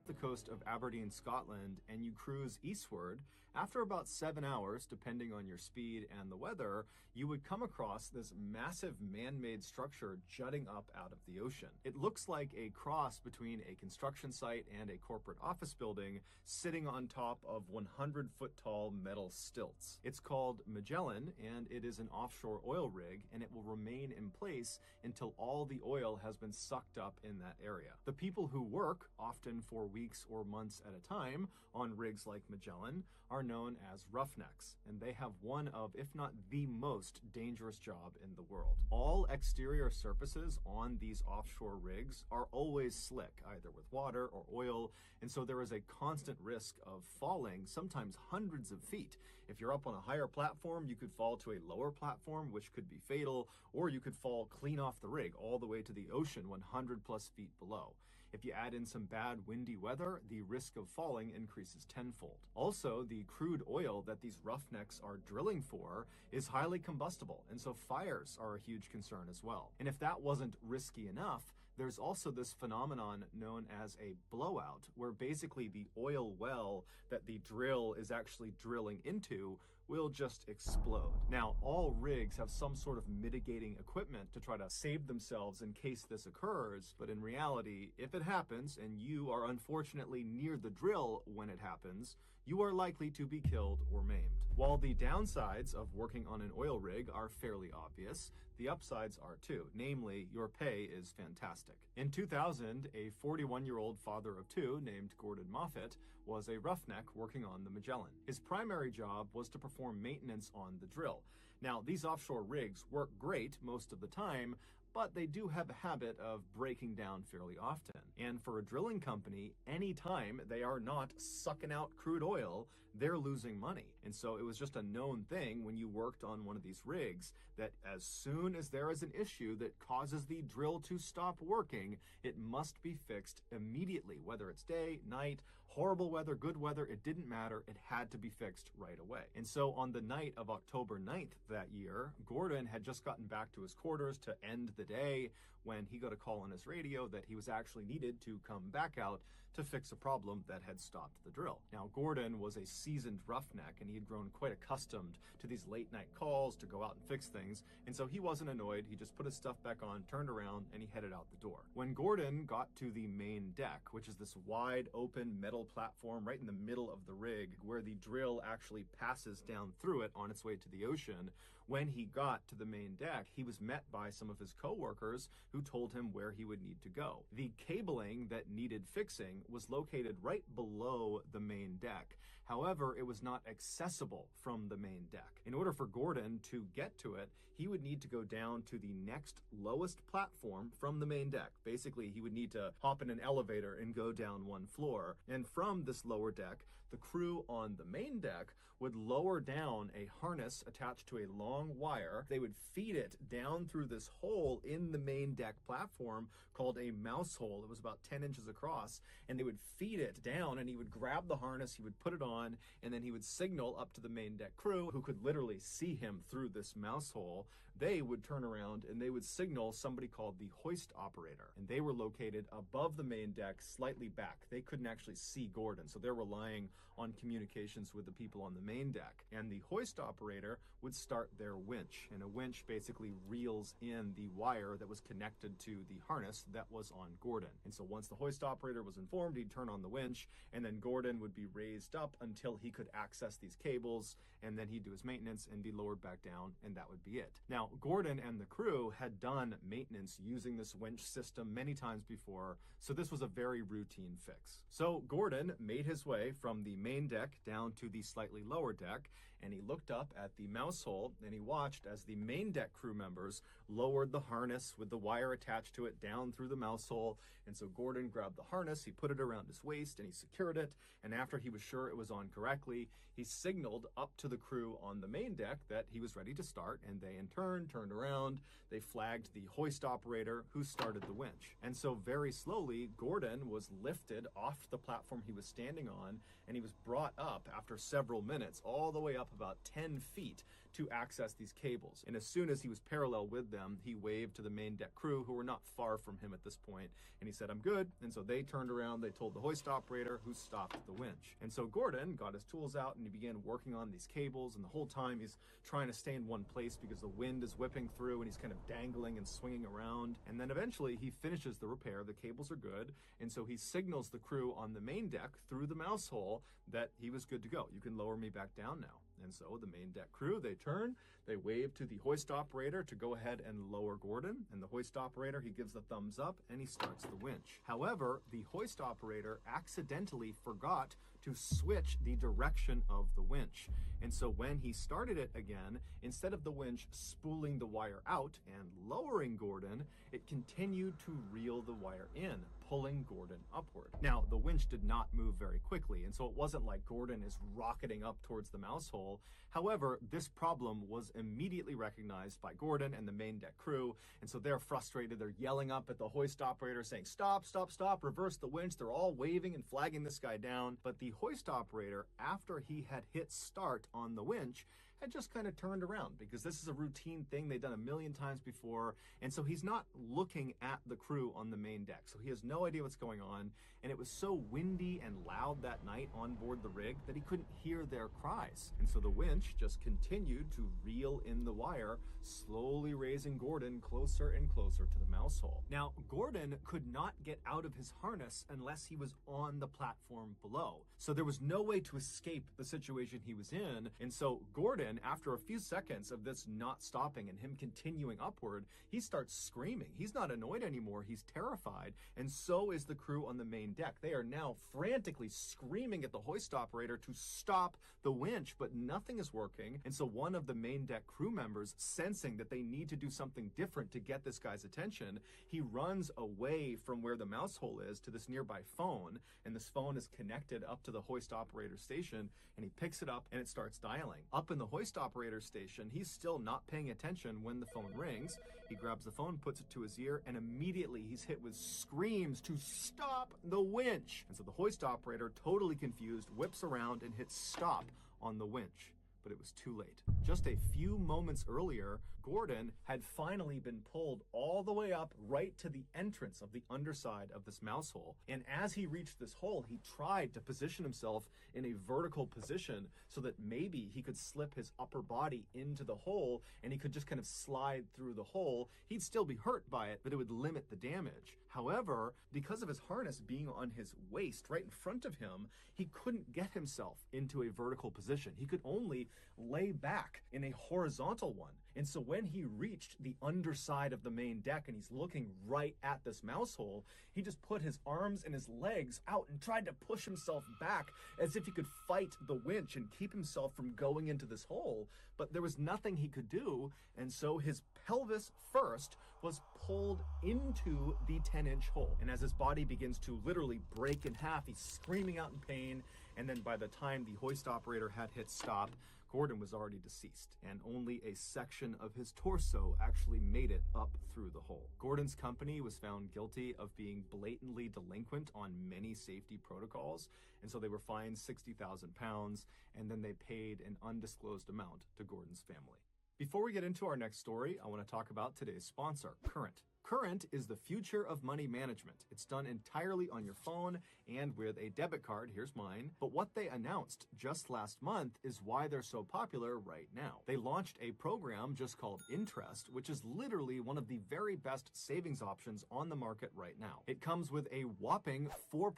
The coast of Aberdeen, Scotland, and you cruise eastward, after about 7 hours, depending on your speed and the weather, you would come across this massive man-made structure jutting up out of the ocean. It looks like a cross between a construction site and a corporate office building sitting on top of 100-foot-tall metal stilts. It's called MrBallen, and it is an offshore oil rig, and it will remain in place until all the oil has been sucked up in that area. The people who work, often for weeks or months at a time, on rigs like MrBallen are known as roughnecks, and they have one of, if not the most dangerous job in the world. All exterior surfaces on these offshore rigs are always slick, either with water or oil, and so there is a constant risk of falling, sometimes hundreds of feet. If you're up on a higher platform, you could fall to a lower platform, which could be fatal, or you could fall clean off the rig all the way to the ocean 100 plus feet below. If you add in some bad windy weather, the risk of falling increases tenfold. Also, the crude oil that these roughnecks are drilling for is highly combustible, and so fires are a huge concern as well. And if that wasn't risky enough, there's also this phenomenon known as a blowout, where basically the oil well that the drill is actually drilling into will just explode. Now, all rigs have some sort of mitigating equipment to try to save themselves in case this occurs, but in reality, if it happens and you are unfortunately near the drill when it happens, you are likely to be killed or maimed. While the downsides of working on an oil rig are fairly obvious, the upsides are too, namely, your pay is fantastic. In 2000, a 41-year-old father of two named Gordon Moffat was a roughneck working on the MrBallen. His primary job was to perform maintenance on the drill. Now, these offshore rigs work great most of the time, but they do have a habit of breaking down fairly often. And for a drilling company, anytime they are not sucking out crude oil, they're losing money. And so it was just a known thing when you worked on one of these rigs that as soon as there is an issue that causes the drill to stop working, it must be fixed immediately, whether it's day, night, horrible weather, good weather, it didn't matter, it had to be fixed right away. And so on the night of October 9th that year, Gordon had just gotten back to his quarters to end the day when he got a call on his radio that he was actually needed to come back out to fix a problem that had stopped the drill. Now, Gordon was a seasoned roughneck, and he had grown quite accustomed to these late night calls to go out and fix things, and so he wasn't annoyed. He just put his stuff back on, turned around, and he headed out the door. When Gordon got to the main deck, which is this wide open metal platform right in the middle of the rig where the drill actually passes down through it on its way to the ocean, when he got to the main deck, he was met by some of his coworkers who told him where he would need to go. The cabling that needed fixing was located right below the main deck. However, it was not accessible from the main deck. In order for Gordon to get to it, he would need to go down to the next lowest platform from the main deck. Basically, he would need to hop in an elevator and go down one floor. And from this lower deck, the crew on the main deck would lower down a harness attached to a long wire. They would feed it down through this hole in the main deck platform called a mouse hole. It was about 10 inches across, and they would feed it down, and he would grab the harness, he would put it on, and then he would signal up to the main deck crew, who could literally see him through this mouse hole. They would turn around and they would signal somebody called the hoist operator, and they were located above the main deck, slightly back. They couldn't actually see Gordon, so they're relying on communications with the people on the main deck. And the hoist operator would start their winch, and a winch basically reels in the wire that was connected to the harness that was on Gordon. And so once the hoist operator was informed, he'd turn on the winch, and then Gordon would be raised up until he could access these cables, and then he'd do his maintenance and be lowered back down, and that would be it. Now, Gordon and the crew had done maintenance using this winch system many times before, so this was a very routine fix. So Gordon made his way from the main deck down to the slightly lower deck, and he looked up at the mouse hole, and he watched as the main deck crew members lowered the harness with the wire attached to it down through the mouse hole. And so Gordon grabbed the harness, he put it around his waist, and he secured it. And after he was sure it was on correctly, he signaled up to the crew on the main deck that he was ready to start, and they in turn turned around. They flagged the hoist operator, who started the winch. And so very slowly, Gordon was lifted off the platform he was standing on, and he was brought up after several minutes, all the way up about 10 feet to access these cables. And as soon as he was parallel with them, he waved to the main deck crew, who were not far from him at this point, and he said, "I'm good." And so they turned around, they told the hoist operator, who stopped the winch. And so Gordon got his tools out and he began working on these cables, and the whole time he's trying to stay in one place because the wind is whipping through and he's kind of dangling and swinging around. And then eventually he finishes the repair, the cables are good, and so he signals the crew on the main deck through the mouse hole that he was good to go. "You can lower me back down now." And so the main deck crew, they turn, they wave to the hoist operator to go ahead and lower Gordon, and the hoist operator, he gives the thumbs up and he starts the winch. However, the hoist operator accidentally forgot to switch the direction of the winch. And so when he started it again, instead of the winch spooling the wire out and lowering Gordon, it continued to reel the wire in, pulling Gordon upward. Now, the winch did not move very quickly, and so it wasn't like Gordon is rocketing up towards the mouse hole. However, this problem was immediately recognized by Gordon and the main deck crew, and so they're frustrated. They're yelling up at the hoist operator saying, "Stop, stop, stop, reverse the winch." They're all waving and flagging this guy down. But the hoist operator, after he had hit start on the winch, had just kind of turned around, because this is a routine thing they've done a million times before. And so he's not looking at the crew on the main deck. So he has no idea what's going on. And it was so windy and loud that night on board the rig that he couldn't hear their cries. And so the winch just continued to reel in the wire, slowly raising Gordon closer and closer to the mouse hole. Now, Gordon could not get out of his harness unless he was on the platform below. So there was no way to escape the situation he was in. And so Gordon, after a few seconds of this not stopping and him continuing upward, he starts screaming. He's not annoyed anymore. He's terrified. And so is the crew on the main deck. They are now frantically screaming at the hoist operator to stop the winch, but nothing is working. And so one of the main deck crew members, sensing that they need to do something different to get this guy's attention, he runs away from where the mouse hole is to this nearby phone. And this phone is connected up to the hoist operator station, and he picks it up and it starts dialing. Up in the hoist operator station, he's still not paying attention when the phone rings. He grabs the phone, puts it to his ear, and immediately he's hit with screams to stop the winch. And so the hoist operator, totally confused, whips around and hits stop on the winch. But it was too late. Just a few moments earlier, Gordon had finally been pulled all the way up right to the entrance of the underside of this mouse hole. And as he reached this hole, he tried to position himself in a vertical position so that maybe he could slip his upper body into the hole and he could just kind of slide through the hole. He'd still be hurt by it, but it would limit the damage. However, because of his harness being on his waist right in front of him, he couldn't get himself into a vertical position. He could only lay back in a horizontal one. And so when he reached the underside of the main deck and he's looking right at this mouse hole, he just put his arms and his legs out and tried to push himself back as if he could fight the winch and keep himself from going into this hole. But there was nothing he could do, and so his pelvis first was pulled into the 10-inch hole. And as his body begins to literally break in half, he's screaming out in pain. And then by the time the hoist operator had hit stop, Gordon was already deceased, and only a section of his torso actually made it up through the hole. Gordon's company was found guilty of being blatantly delinquent on many safety protocols, and so they were fined £60,000, and then they paid an undisclosed amount to Gordon's family. Before we get into our next story, I want to talk about today's sponsor, Current. Current is the future of money management. It's done entirely on your phone and with a debit card. Here's mine. But what they announced just last month is why they're so popular right now. They launched a program just called Interest, which is literally one of the very best savings options on the market right now. It comes with a whopping 4%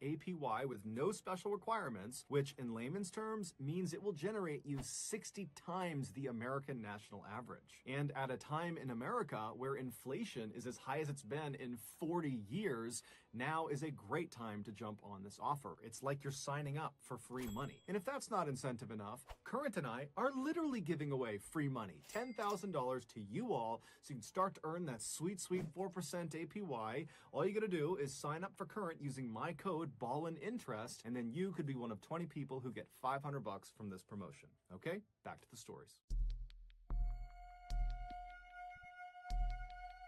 APY with no special requirements, which in layman's terms means it will generate you 60 times the American national average. And at a time in America where inflation is as high as it's been in 40 years, now is a great time to jump on this offer. It's like you're signing up for free money. And if that's not incentive enough, Current and I are literally giving away free money, $10,000 to you all, so you can start to earn that sweet, sweet 4% APY. All you gotta do is sign up for Current using my code BallenInterest, and then you could be one of 20 people who get $500 from this promotion. Okay, back to the stories.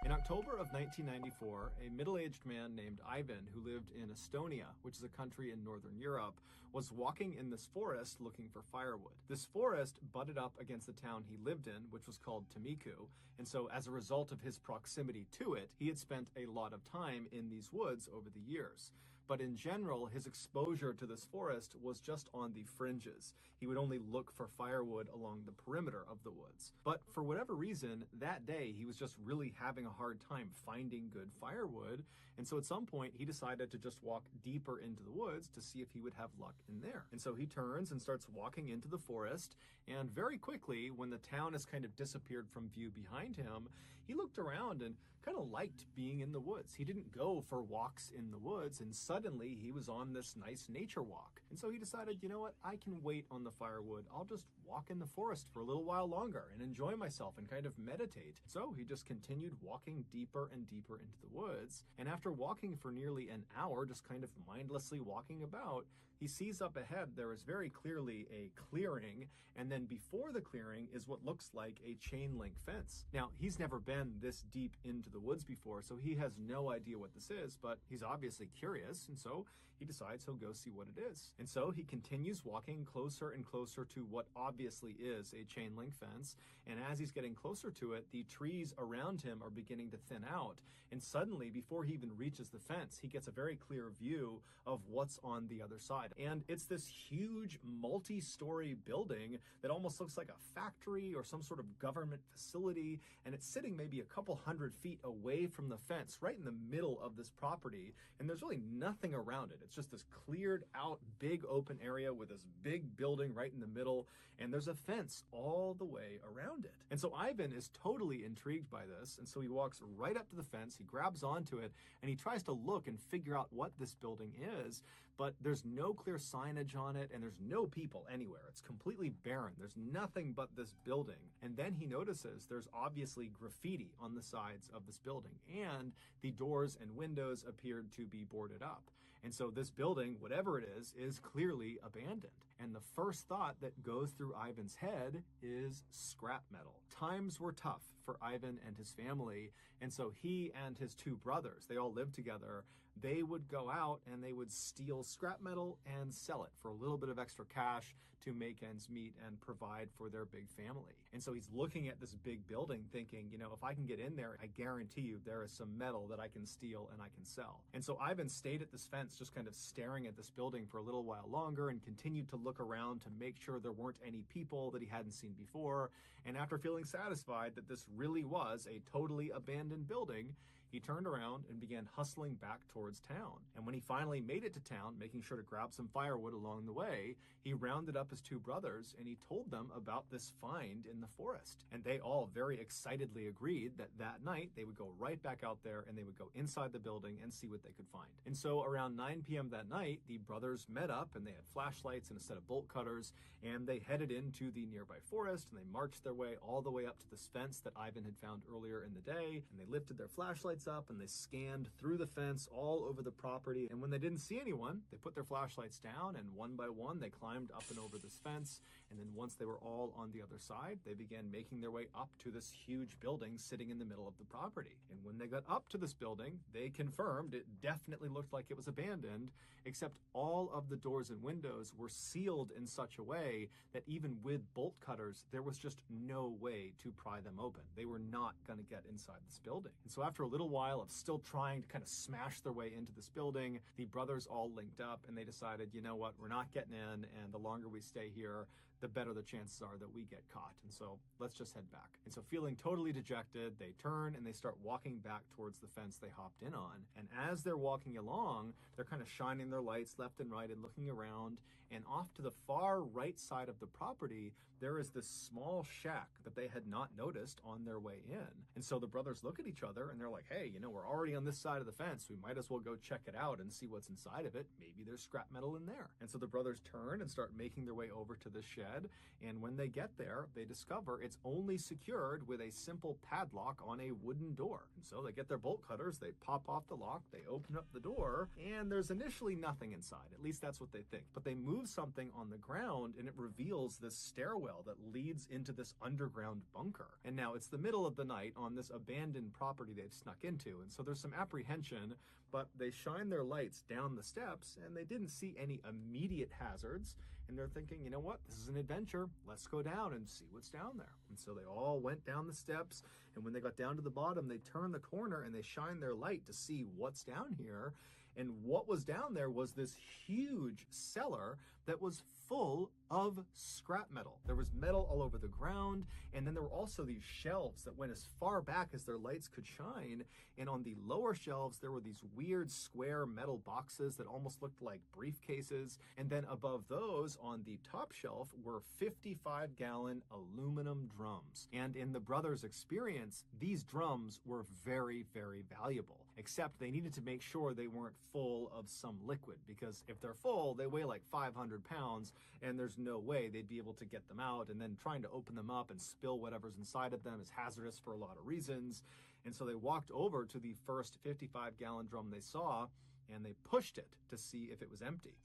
In October of 1994, a middle-aged man named Ivan, who lived in Estonia, which is a country in Northern Europe, was walking in this forest looking for firewood. This forest butted up against the town he lived in, which was called Timiku, and so as a result of his proximity to it, he had spent a lot of time in these woods over the years. But in general, his exposure to this forest was just on the fringes. He would only look for firewood along the perimeter of the woods. But for whatever reason, that day he was just really having a hard time finding good firewood, and so at some point he decided to just walk deeper into the woods to see if he would have luck in there. And so he turns and starts walking into the forest, and very quickly, when the town has kind of disappeared from view behind him, he looked around and kind of liked being in the woods. He didn't go for walks in the woods, and suddenly he was on this nice nature walk. And so he decided, you know what, I can wait on the firewood. I'll just walk in the forest for a little while longer and enjoy myself and kind of meditate. So he just continued walking deeper and deeper into the woods. And after walking for nearly an hour, just kind of mindlessly walking about, he sees up ahead there is very clearly a clearing, and then before the clearing is what looks like a chain link fence. Now, he's never been this deep into the woods before, so he has no idea what this is, but he's obviously curious, and so he decides he'll go see what it is. And so he continues walking closer and closer to what obviously is a chain link fence, and as he's getting closer to it, the trees around him are beginning to thin out, and suddenly, before he even reaches the fence, he gets a very clear view of what's on the other side. And it's this huge multi-story building that almost looks like a factory or some sort of government facility, and it's sitting maybe a couple hundred feet away from the fence, right in the middle of this property, and there's really nothing around it. It's just this cleared out big open area with this big building right in the middle, and there's a fence all the way around it. And so Ivan is totally intrigued by this, and so he walks right up to the fence, he grabs onto it, and he tries to look and figure out what this building is, but there's no clear signage on it, and there's no people anywhere. It's completely barren. There's nothing but this building. And then he notices there's obviously graffiti on the sides of this building, and the doors and windows appeared to be boarded up. And so this building, whatever it is clearly abandoned. And the first thought that goes through Ivan's head is scrap metal. Times were tough for Ivan and his family, and so he and his two brothers, they all lived together, they would go out and they would steal scrap metal and sell it for a little bit of extra cash to make ends meet and provide for their big family. And so he's looking at this big building thinking, you know, if I can get in there, I guarantee you there is some metal that I can steal and I can sell. And so Ivan stayed at this fence just kind of staring at this building for a little while longer and continued to look around to make sure there weren't any people that he hadn't seen before. And after feeling satisfied that this really was a totally abandoned building, he turned around and began hustling back towards town. And when he finally made it to town, making sure to grab some firewood along the way, he rounded up his two brothers and he told them about this find in the forest. And they all very excitedly agreed that that night they would go right back out there and they would go inside the building and see what they could find. And so around 9 p.m. that night, the brothers met up and they had flashlights and a set of bolt cutters, and they headed into the nearby forest and they marched their way all the way up to this fence that Ivan had found earlier in the day, and they lifted their flashlights flashlights up and they scanned through the fence all over the property. And when they didn't see anyone, they put their flashlights down, and one by one they climbed up and over this fence. And then once they were all on the other side, they began making their way up to this huge building sitting in the middle of the property. And when they got up to this building, they confirmed it definitely looked like it was abandoned, except all of the doors and windows were sealed in such a way that even with bolt cutters, there was just no way to pry them open. They were not going to get inside this building. And so after a little while of still trying to kind of smash their way into this building, the brothers all linked up and they decided, you know what, we're not getting in, and the longer we stay here, the better the chances are that we get caught. And so let's just head back. And so feeling totally dejected, they turn and they start walking back towards the fence they hopped in on. And as they're walking along, they're kind of shining their lights left and right and looking around. And off to the far right side of the property, there is this small shack that they had not noticed on their way in. And so the brothers look at each other and they're like, hey, you know, we're already on this side of the fence. We might as well go check it out and see what's inside of it. Maybe there's scrap metal in there. And so the brothers turn and start making their way over to the shed. And when they get there, they discover it's only secured with a simple padlock on a wooden door. And so they get their bolt cutters, they pop off the lock, they open up the door, and there's initially nothing inside. At least that's what they think. But they move something on the ground and it reveals this stairwell that leads into this underground bunker. And now it's the middle of the night on this abandoned property they've snuck into. And so there's some apprehension, but they shine their lights down the steps and they didn't see any immediate hazards. And they're thinking, you know what, this is an adventure. Let's go down and see what's down there. And so they all went down the steps. And when they got down to the bottom, they turned the corner and they shined their light to see what's down here. And what was down there was this huge cellar that was full of scrap metal. There was metal all over the ground, and then there were also these shelves that went as far back as their lights could shine, and on the lower shelves there were these weird square metal boxes that almost looked like briefcases, and then above those on the top shelf were 55-gallon aluminum drums. And in the brothers' experience, these drums were very, very valuable, except they needed to make sure they weren't full of some liquid, because if they're full, they weigh like 500 pounds, and there's no way they'd be able to get them out, and then trying to open them up and spill whatever's inside of them is hazardous for a lot of reasons. And so they walked over to the first 55-gallon drum they saw, and they pushed it to see if it was empty.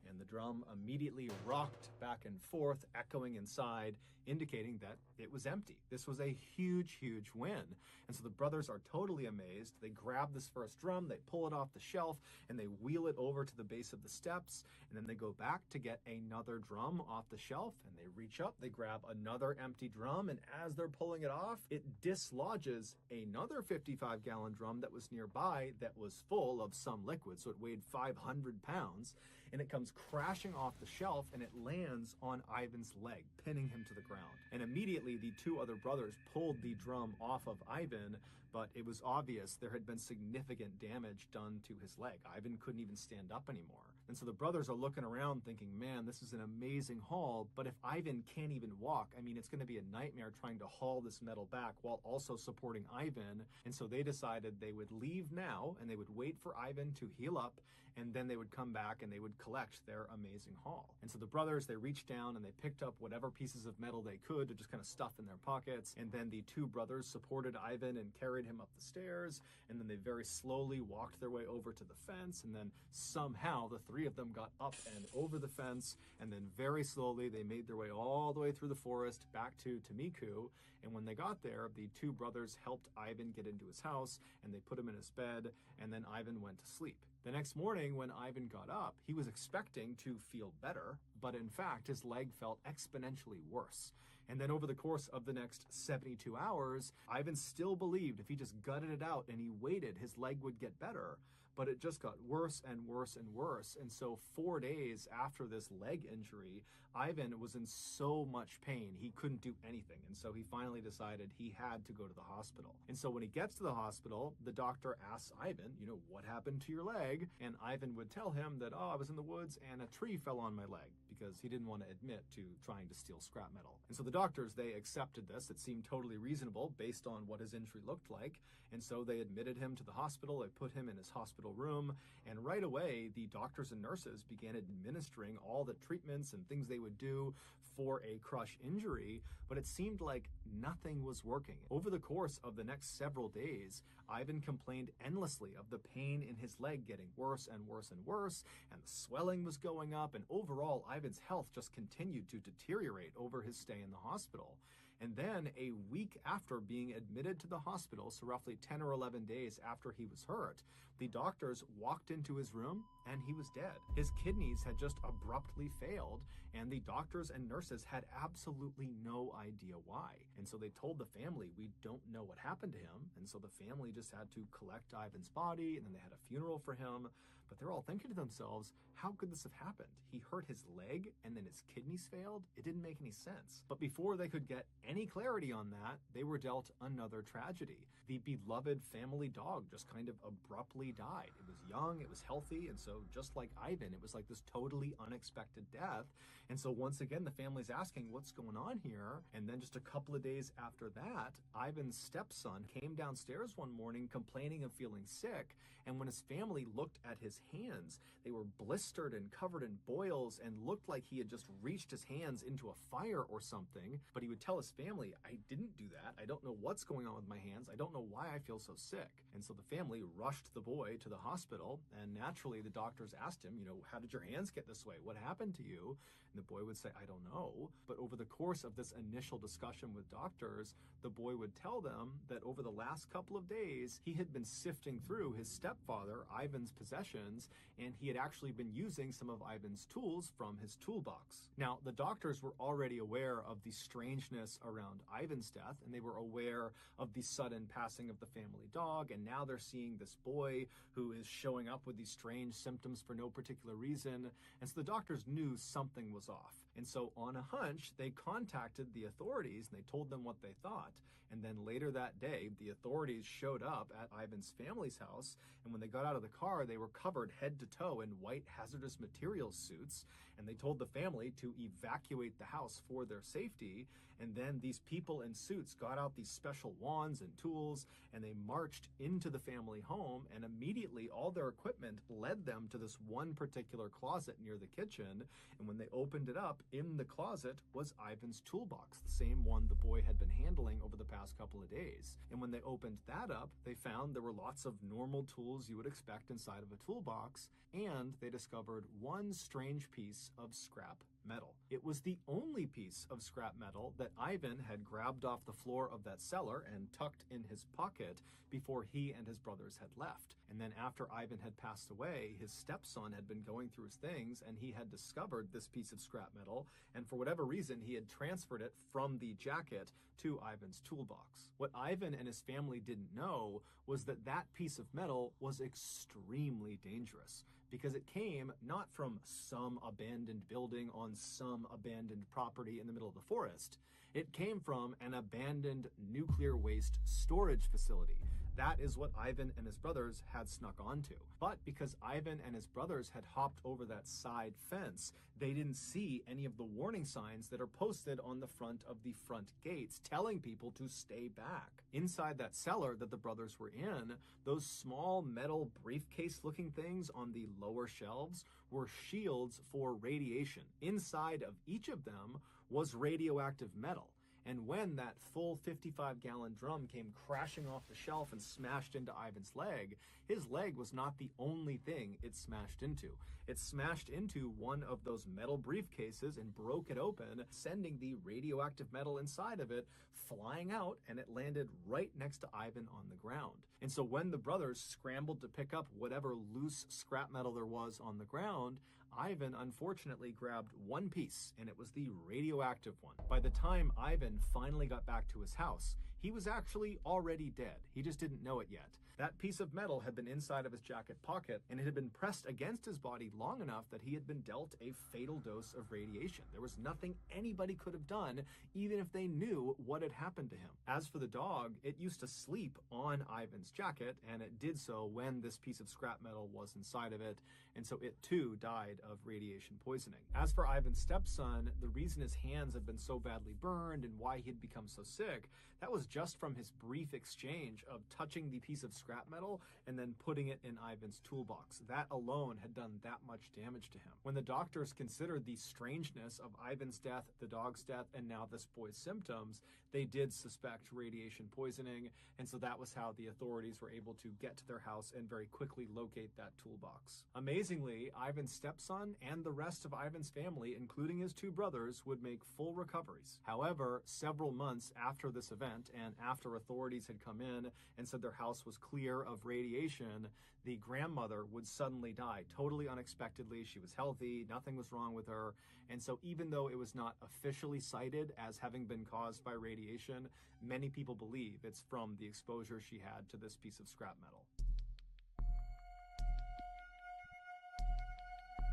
And the drum immediately rocked back and forth, echoing inside, indicating that it was empty. This was a huge, huge win. And so the brothers are totally amazed. They grab this first drum, they pull it off the shelf, and they wheel it over to the base of the steps. And then they go back to get another drum off the shelf, and they reach up, they grab another empty drum, and as they're pulling it off, it dislodges another 55-gallon drum that was nearby that was full of some liquid. So it weighed 500 pounds. And it comes crashing off the shelf and it lands on Ivan's leg, pinning him to the ground. And immediately the two other brothers pulled the drum off of Ivan, but it was obvious there had been significant damage done to his leg. Ivan couldn't even stand up anymore. And so the brothers are looking around thinking, man, this is an amazing haul, but if Ivan can't even walk, I mean, it's going to be a nightmare trying to haul this metal back while also supporting Ivan. And so they decided they would leave now and they would wait for Ivan to heal up, and then they would come back and they would collect their amazing haul. And so the brothers, they reached down and they picked up whatever pieces of metal they could to just kind of stuff in their pockets. And then the two brothers supported Ivan and carried him up the stairs. And then they very slowly walked their way over to the fence. And then somehow the three of them got up and over the fence. And then very slowly they made their way all the way through the forest back to Tamiku. And when they got there, the two brothers helped Ivan get into his house and they put him in his bed, and then Ivan went to sleep. The next morning when Ivan got up, he was expecting to feel better, but in fact his leg felt exponentially worse. And then over the course of the next 72 hours, Ivan still believed if he just gutted it out and he waited, his leg would get better. But it just got worse and worse and worse. And so 4 days after this leg injury, Ivan was in so much pain, he couldn't do anything. And so he finally decided he had to go to the hospital. And so when he gets to the hospital, the doctor asks Ivan, you know, what happened to your leg? And Ivan would tell him that, oh, I was in the woods and a tree fell on my leg, because he didn't want to admit to trying to steal scrap metal. And so the doctors, they accepted this. It seemed totally reasonable based on what his injury looked like. And so they admitted him to the hospital. They put him in his hospital room. And right away, the doctors and nurses began administering all the treatments and things they would do for a crush injury. But it seemed like nothing was working. Over the course of the next several days, Ivan complained endlessly of the pain in his leg getting worse and worse and worse, and the swelling was going up, and overall, Ivan's health just continued to deteriorate over his stay in the hospital. And then a week after being admitted to the hospital, so roughly 10 or 11 days after he was hurt, the doctors walked into his room and he was dead. His kidneys had just abruptly failed, and the doctors and nurses had absolutely no idea why. And so they told the family, we don't know what happened to him. And so the family just had to collect Ivan's body, and then they had a funeral for him. But they're all thinking to themselves, how could this have happened? He hurt his leg and then his kidneys failed? It didn't make any sense. But before they could get any clarity on that, they were dealt another tragedy. The beloved family dog just kind of abruptly died. It was young, it was healthy, and so just like Ivan, it was like this totally unexpected death. And so once again, the family's asking, what's going on here? And then just a couple of days after that, Ivan's stepson came downstairs one morning complaining of feeling sick. And when his family looked at his hands, they were blistered and covered in boils and looked like he had just reached his hands into a fire or something. But he would tell his family, I didn't do that. I don't know what's going on with my hands. I don't know why I feel so sick. And so the family rushed the boy to the hospital, and naturally the doctors asked him, how did your hands get this way? What happened to you? And the boy would say, I don't know. But over the course of this initial discussion with doctors, the boy would tell them that over the last couple of days, he had been sifting through his stepfather, Ivan's possessions, and he had actually been using some of Ivan's tools from his toolbox. Now, the doctors were already aware of the strangeness around Ivan's death, and they were aware of the sudden passing of the family dog, and now they're seeing this boy who is showing up with these strange symptoms for no particular reason, and so the doctors knew something was off. And so on a hunch, they contacted the authorities and they told them what they thought. And then later that day, the authorities showed up at Ivan's family's house, and when they got out of the car, they were covered head to toe in white hazardous materials suits, and they told the family to evacuate the house for their safety. And then these people in suits got out these special wands and tools, and they marched into the family home, and immediately all their equipment led them to this one particular closet near the kitchen. And when they opened it up, in the closet was Ivan's toolbox, the same one the boy had been handling over the past couple of days. And when they opened that up, they found there were lots of normal tools you would expect inside of a toolbox, and they discovered one strange piece of scrap metal. It was the only piece of scrap metal that Ivan had grabbed off the floor of that cellar and tucked in his pocket before he and his brothers had left. And then after Ivan had passed away, his stepson had been going through his things, and he had discovered this piece of scrap metal, and for whatever reason, he had transferred it from the jacket to Ivan's toolbox. What Ivan and his family didn't know was that that piece of metal was extremely dangerous, because it came not from some abandoned building on some abandoned property in the middle of the forest. It came from an abandoned nuclear waste storage facility. That is what Ivan and his brothers had snuck onto. But because Ivan and his brothers had hopped over that side fence, they didn't see any of the warning signs that are posted on the front of the front gates telling people to stay back. Inside that cellar that the brothers were in, those small metal briefcase-looking things on the lower shelves were shields for radiation. Inside of each of them was radioactive metal. And when that full 55-gallon drum came crashing off the shelf and smashed into Ivan's leg, his leg was not the only thing it smashed into. It smashed into one of those metal briefcases and broke it open, sending the radioactive metal inside of it flying out, and it landed right next to Ivan on the ground. And so when the brothers scrambled to pick up whatever loose scrap metal there was on the ground, Ivan unfortunately grabbed one piece, and it was the radioactive one. By the time Ivan finally got back to his house, he was actually already dead. He just didn't know it yet. That piece of metal had been inside of his jacket pocket, and it had been pressed against his body long enough that he had been dealt a fatal dose of radiation. There was nothing anybody could have done, even if they knew what had happened to him. As for the dog, it used to sleep on Ivan's jacket, and it did so when this piece of scrap metal was inside of it, and so it too died died of radiation poisoning. As for Ivan's stepson, the reason his hands had been so badly burned and why he had become so sick, that was just from his brief exchange of touching the piece of scrap metal and then putting it in Ivan's toolbox. That alone had done that much damage to him. When the doctors considered the strangeness of Ivan's death, the dog's death, and now this boy's symptoms, they did suspect radiation poisoning, and so that was how the authorities were able to get to their house and very quickly locate that toolbox. Amazingly, Ivan's stepson and the rest of Ivan's family, including his two brothers, would make full recoveries. However, several months after this event and after authorities had come in and said their house was clear of radiation, the grandmother would suddenly die, totally unexpectedly. She was healthy, nothing was wrong with her, and so even though it was not officially cited as having been caused by radiation, many people believe it's from the exposure she had to this piece of scrap metal.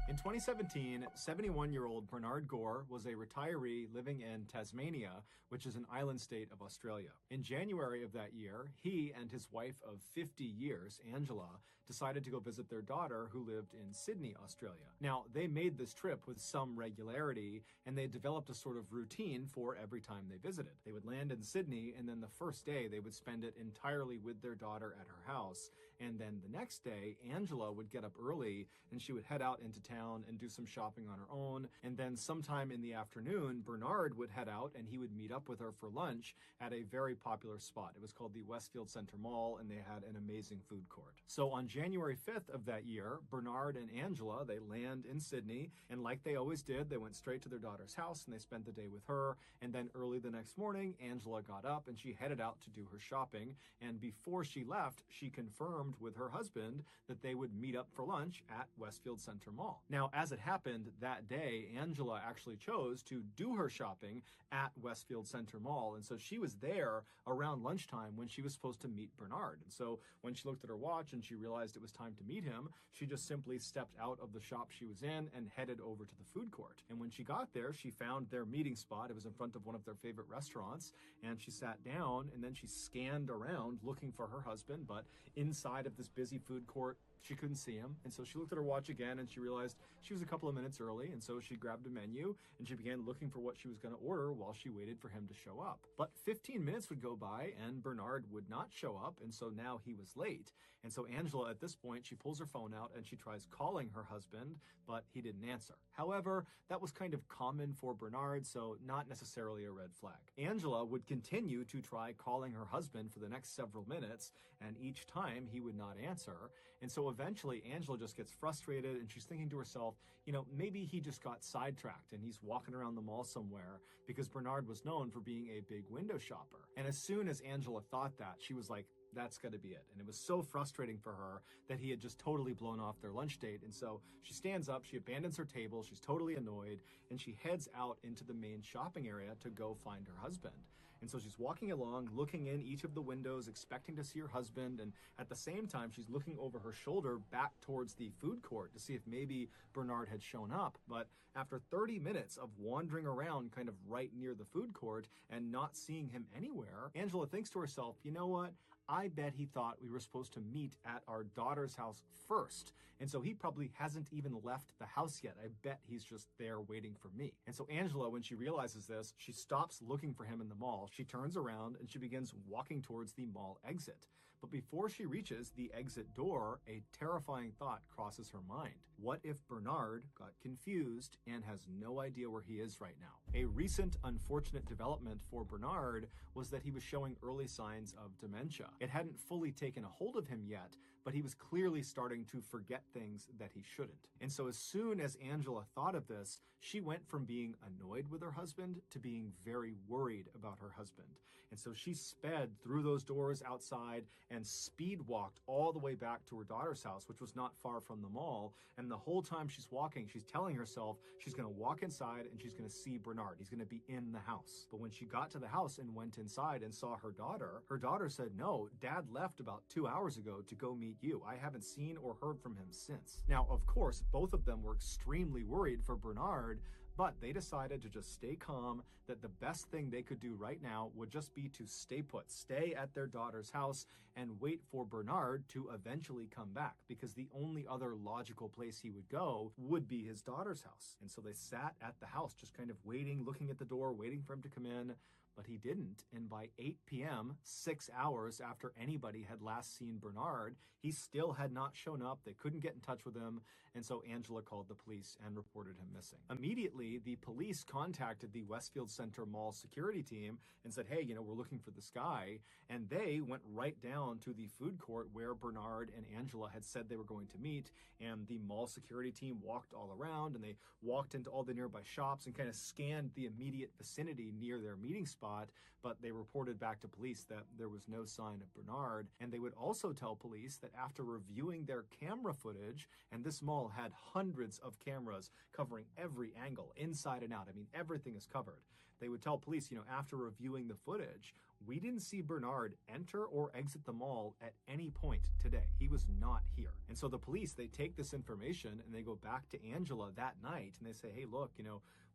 In 2017, 71-year-old Bernard Gore was a retiree living in Tasmania, which is an island state of Australia. In January of that year, he and his wife of 50 years, Angela, decided to go visit their daughter who lived in Sydney, Australia. Now, they made this trip with some regularity, and they developed a sort of routine for every time they visited. They would land in Sydney, and then the first day they would spend it entirely with their daughter at her house. And then the next day, Angela would get up early and she would head out into town and do some shopping on her own. And then sometime in the afternoon, Bernard would head out and he would meet up with her for lunch at a very popular spot. It was called the Westfield Center Mall, and they had an amazing food court. So on January 5th of that year, Bernard and Angela, they land in Sydney, and like they always did, they went straight to their daughter's house and they spent the day with her. And then early the next morning, Angela got up and she headed out to do her shopping. And before she left, she confirmed with her husband that they would meet up for lunch at Westfield Center Mall. Now, as it happened that day, Angela actually chose to do her shopping at Westfield Center Mall, and so she was there around lunchtime when she was supposed to meet Bernard. And so when she looked at her watch and she realized it was time to meet him, she just simply stepped out of the shop she was in and headed over to the food court. And when she got there, she found their meeting spot. It was in front of one of their favorite restaurants, and she sat down and then she scanned around looking for her husband, but inside of this busy food court, she couldn't see him. And so she looked at her watch again and she realized she was a couple of minutes early. And so she grabbed a menu and she began looking for what she was going to order while she waited for him to show up. But 15 minutes would go by and Bernard would not show up. And so now he was late. And so Angela, at this point, she pulls her phone out and she tries calling her husband, but he didn't answer. However, that was kind of common for Bernard, so not necessarily a red flag. Angela would continue to try calling her husband for the next several minutes, and each time he would not answer. And so eventually Angela just gets frustrated and she's thinking to herself, you know, maybe he just got sidetracked and he's walking around the mall somewhere, because Bernard was known for being a big window shopper. And as soon as Angela thought that, she was like, that's got to be it. And it was so frustrating for her that he had just totally blown off their lunch date. And so she stands up, she abandons her table, she's totally annoyed, and she heads out into the main shopping area to go find her husband. And so she's walking along, looking in each of the windows, expecting to see her husband. And at the same time, she's looking over her shoulder back towards the food court to see if maybe Bernard had shown up. But after 30 minutes of wandering around kind of right near the food court and not seeing him anywhere, Angela thinks to herself, you know what? I bet he thought we were supposed to meet at our daughter's house first. And so he probably hasn't even left the house yet. I bet he's just there waiting for me. And so Angela, when she realizes this, she stops looking for him in the mall. She turns around and she begins walking towards the mall exit. But before she reaches the exit door, a terrifying thought crosses her mind. What if Bernard got confused and has no idea where he is right now? A recent unfortunate development for Bernard was that he was showing early signs of dementia. It hadn't fully taken a hold of him yet, but he was clearly starting to forget things that he shouldn't. And so as soon as Angela thought of this, she went from being annoyed with her husband to being very worried about her husband. And so she sped through those doors outside and speed walked all the way back to her daughter's house, which was not far from the mall. And the whole time she's walking, she's telling herself she's going to walk inside and she's going to see Bernard. He's going to be in the house. But when she got to the house and went inside and saw her daughter said, no, Dad left about 2 hours ago to go meet you. I haven't seen or heard from him since. Now, of course, both of them were extremely worried for Bernard, But they decided to just stay calm, that the best thing they could do right now would just be to stay put, stay at their daughter's house and wait for Bernard to eventually come back, because the only other logical place he would go would be his daughter's house. And so they sat at the house, just kind of waiting, looking at the door, waiting for him to come in. But he didn't, and by 8 p.m., 6 hours after anybody had last seen Bernard, he still had not shown up. They couldn't get in touch with him, and so Angela called the police and reported him missing. Immediately, the police contacted the Westfield Center Mall security team and said, hey, we're looking for this guy, and they went right down to the food court where Bernard and Angela had said they were going to meet, and the mall security team walked all around, and they walked into all the nearby shops and kind of scanned the immediate vicinity near their meeting spot, but they reported back to police that there was no sign of Bernard. And they would also tell police that after reviewing their camera footage, and this mall had hundreds of cameras covering every angle, inside and out, everything is covered. They would tell police, after reviewing the footage, we didn't see Bernard enter or exit the mall at any point today. He was not here. And so the police, they take this information and they go back to Angela that night and they say, hey, look,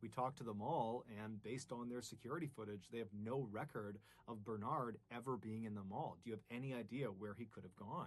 we talked to the mall, and based on their security footage, they have no record of Bernard ever being in the mall. Do you have any idea where he could have gone?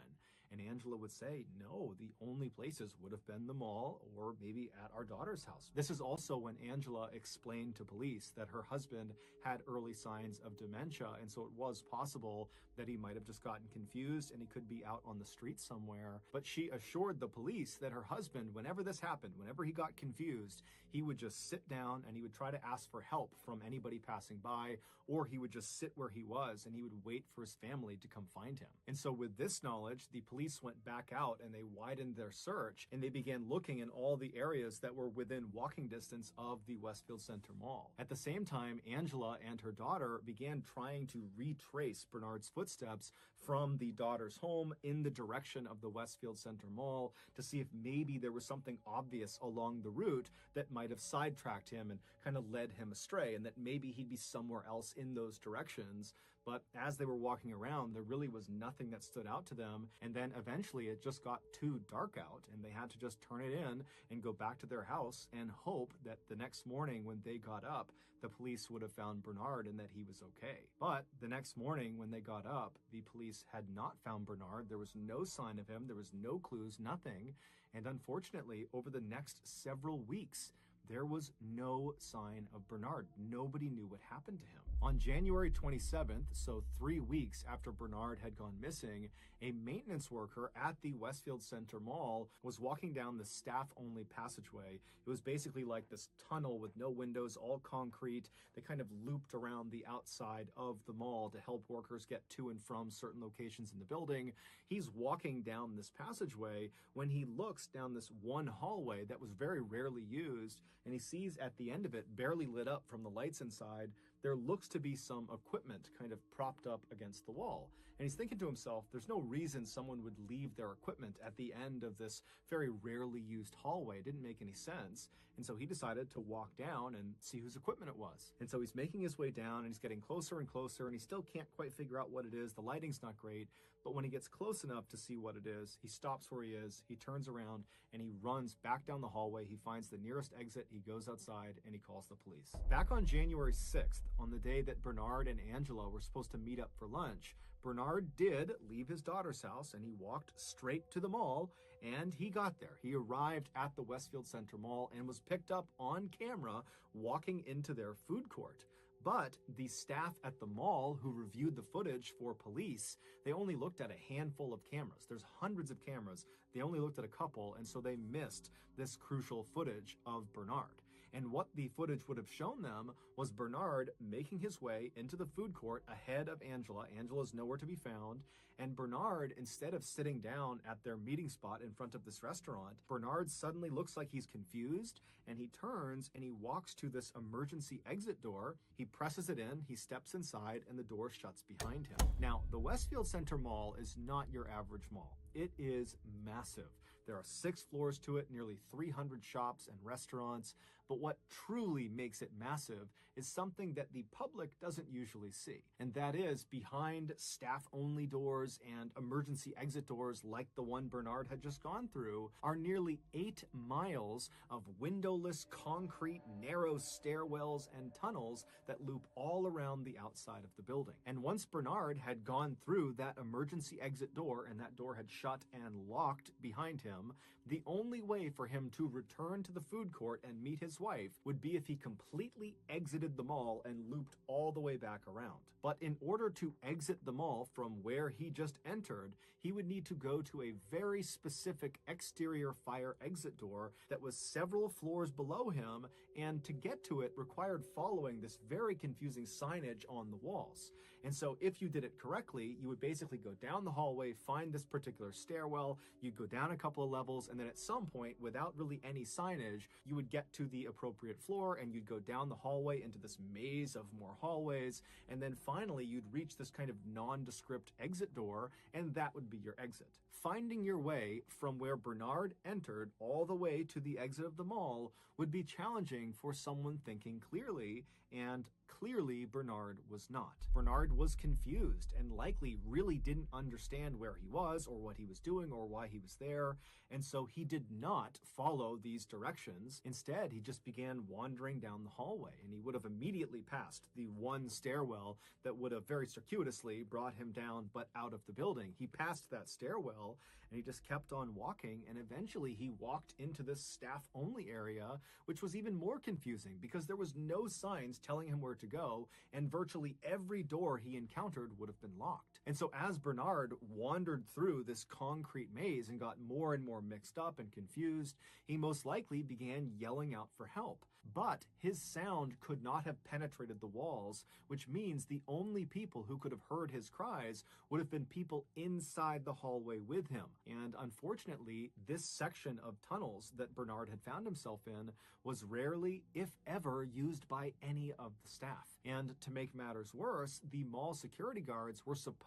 And Angela would say, no, the only places would have been the mall or maybe at our daughter's house. This is also when Angela explained to police that her husband had early signs of dementia, and so it was possible that he might have just gotten confused and he could be out on the street somewhere. But she assured the police that her husband, whenever this happened, whenever he got confused, he would just sit down and he would try to ask for help from anybody passing by, or he would just sit where he was and he would wait for his family to come find him. And so with this knowledge, the police went back out and they widened their search and they began looking in all the areas that were within walking distance of the Westfield Center Mall. At the same time, Angela and her daughter began trying to retrace Bernard's footsteps from the daughter's home in the direction of the Westfield Center Mall to see if maybe there was something obvious along the route that might have sidetracked him and kind of led him astray, and that maybe he'd be somewhere else in those directions. But as they were walking around, there really was nothing that stood out to them. And then eventually it just got too dark out and they had to just turn it in and go back to their house and hope that the next morning when they got up, the police would have found Bernard and that he was okay. But the next morning when they got up, the police had not found Bernard. There was no sign of him. There was no clues, nothing. And unfortunately, over the next several weeks, there was no sign of Bernard. Nobody knew what happened to him. On January 27th, so 3 weeks after Bernard had gone missing, a maintenance worker at the Westfield Center Mall was walking down the staff-only passageway. It was basically like this tunnel with no windows, all concrete. They kind of looped around the outside of the mall to help workers get to and from certain locations in the building. He's walking down this passageway when he looks down this one hallway that was very rarely used, and he sees at the end of it, barely lit up from the lights inside, there looks to be some equipment kind of propped up against the wall. And he's thinking to himself, there's no reason someone would leave their equipment at the end of this very rarely used hallway. It didn't make any sense. And so he decided to walk down and see whose equipment it was. And so he's making his way down and he's getting closer and closer, and he still can't quite figure out what it is. The lighting's not great, but when he gets close enough to see what it is, he stops where he is, he turns around, and he runs back down the hallway. He finds the nearest exit, he goes outside, and he calls the police. Back on January 6th, on the day that Bernard and Angela were supposed to meet up for lunch, Bernard did leave his daughter's house and he walked straight to the mall, and he got there. He arrived at the Westfield Center Mall and was picked up on camera walking into their food court. But the staff at the mall who reviewed the footage for police, they only looked at a handful of cameras. There's hundreds of cameras. They only looked at a couple, and so they missed this crucial footage of Bernard. And what the footage would have shown them was Bernard making his way into the food court ahead of Angela. Angela's nowhere to be found. And Bernard, instead of sitting down at their meeting spot in front of this restaurant, Bernard suddenly looks like he's confused, and he turns and he walks to this emergency exit door. He presses it in, he steps inside, and the door shuts behind him. Now, the Westfield Center Mall is not your average mall. It is massive. There are 6 floors to it, nearly 300 shops and restaurants, But what truly makes it massive is something that the public doesn't usually see. And that is, behind staff-only doors and emergency exit doors like the one Bernard had just gone through are nearly 8 miles of windowless concrete narrow stairwells and tunnels that loop all around the outside of the building. And once Bernard had gone through that emergency exit door and that door had shut and locked behind him, the only way for him to return to the food court and meet his wife would be if he completely exited the mall and looped all the way back around. But in order to exit the mall from where he just entered, he would need to go to a very specific exterior fire exit door that was several floors below him, and to get to it required following this very confusing signage on the walls. And so if you did it correctly, you would basically go down the hallway, find this particular stairwell, you'd go down a couple of levels, and then at some point, without really any signage, you would get to the appropriate floor and you'd go down the hallway into this maze of more hallways, and then finally you'd reach this kind of nondescript exit door, and that would be your exit. Finding your way from where Bernard entered all the way to the exit of the mall would be challenging for someone thinking clearly, and clearly Bernard was not. Bernard was confused and likely really didn't understand where he was or what he was doing or why he was there, and so he did not follow these directions. Instead, he just began wandering down the hallway, and he would have immediately passed the one stairwell that would have very circuitously brought him down but out of the building. He passed that stairwell and he just kept on walking, and eventually he walked into this staff-only area, which was even more confusing because there was no signs telling him where to go, and virtually every door he encountered would have been locked. And so as Bernard wandered through this concrete maze and got more and more mixed up and confused, he most likely began yelling out for help. But his sound could not have penetrated the walls, which means the only people who could have heard his cries would have been people inside the hallway with him. And unfortunately, this section of tunnels that Bernard had found himself in was rarely, if ever, used by any of the staff. And to make matters worse, the mall security guards were supposed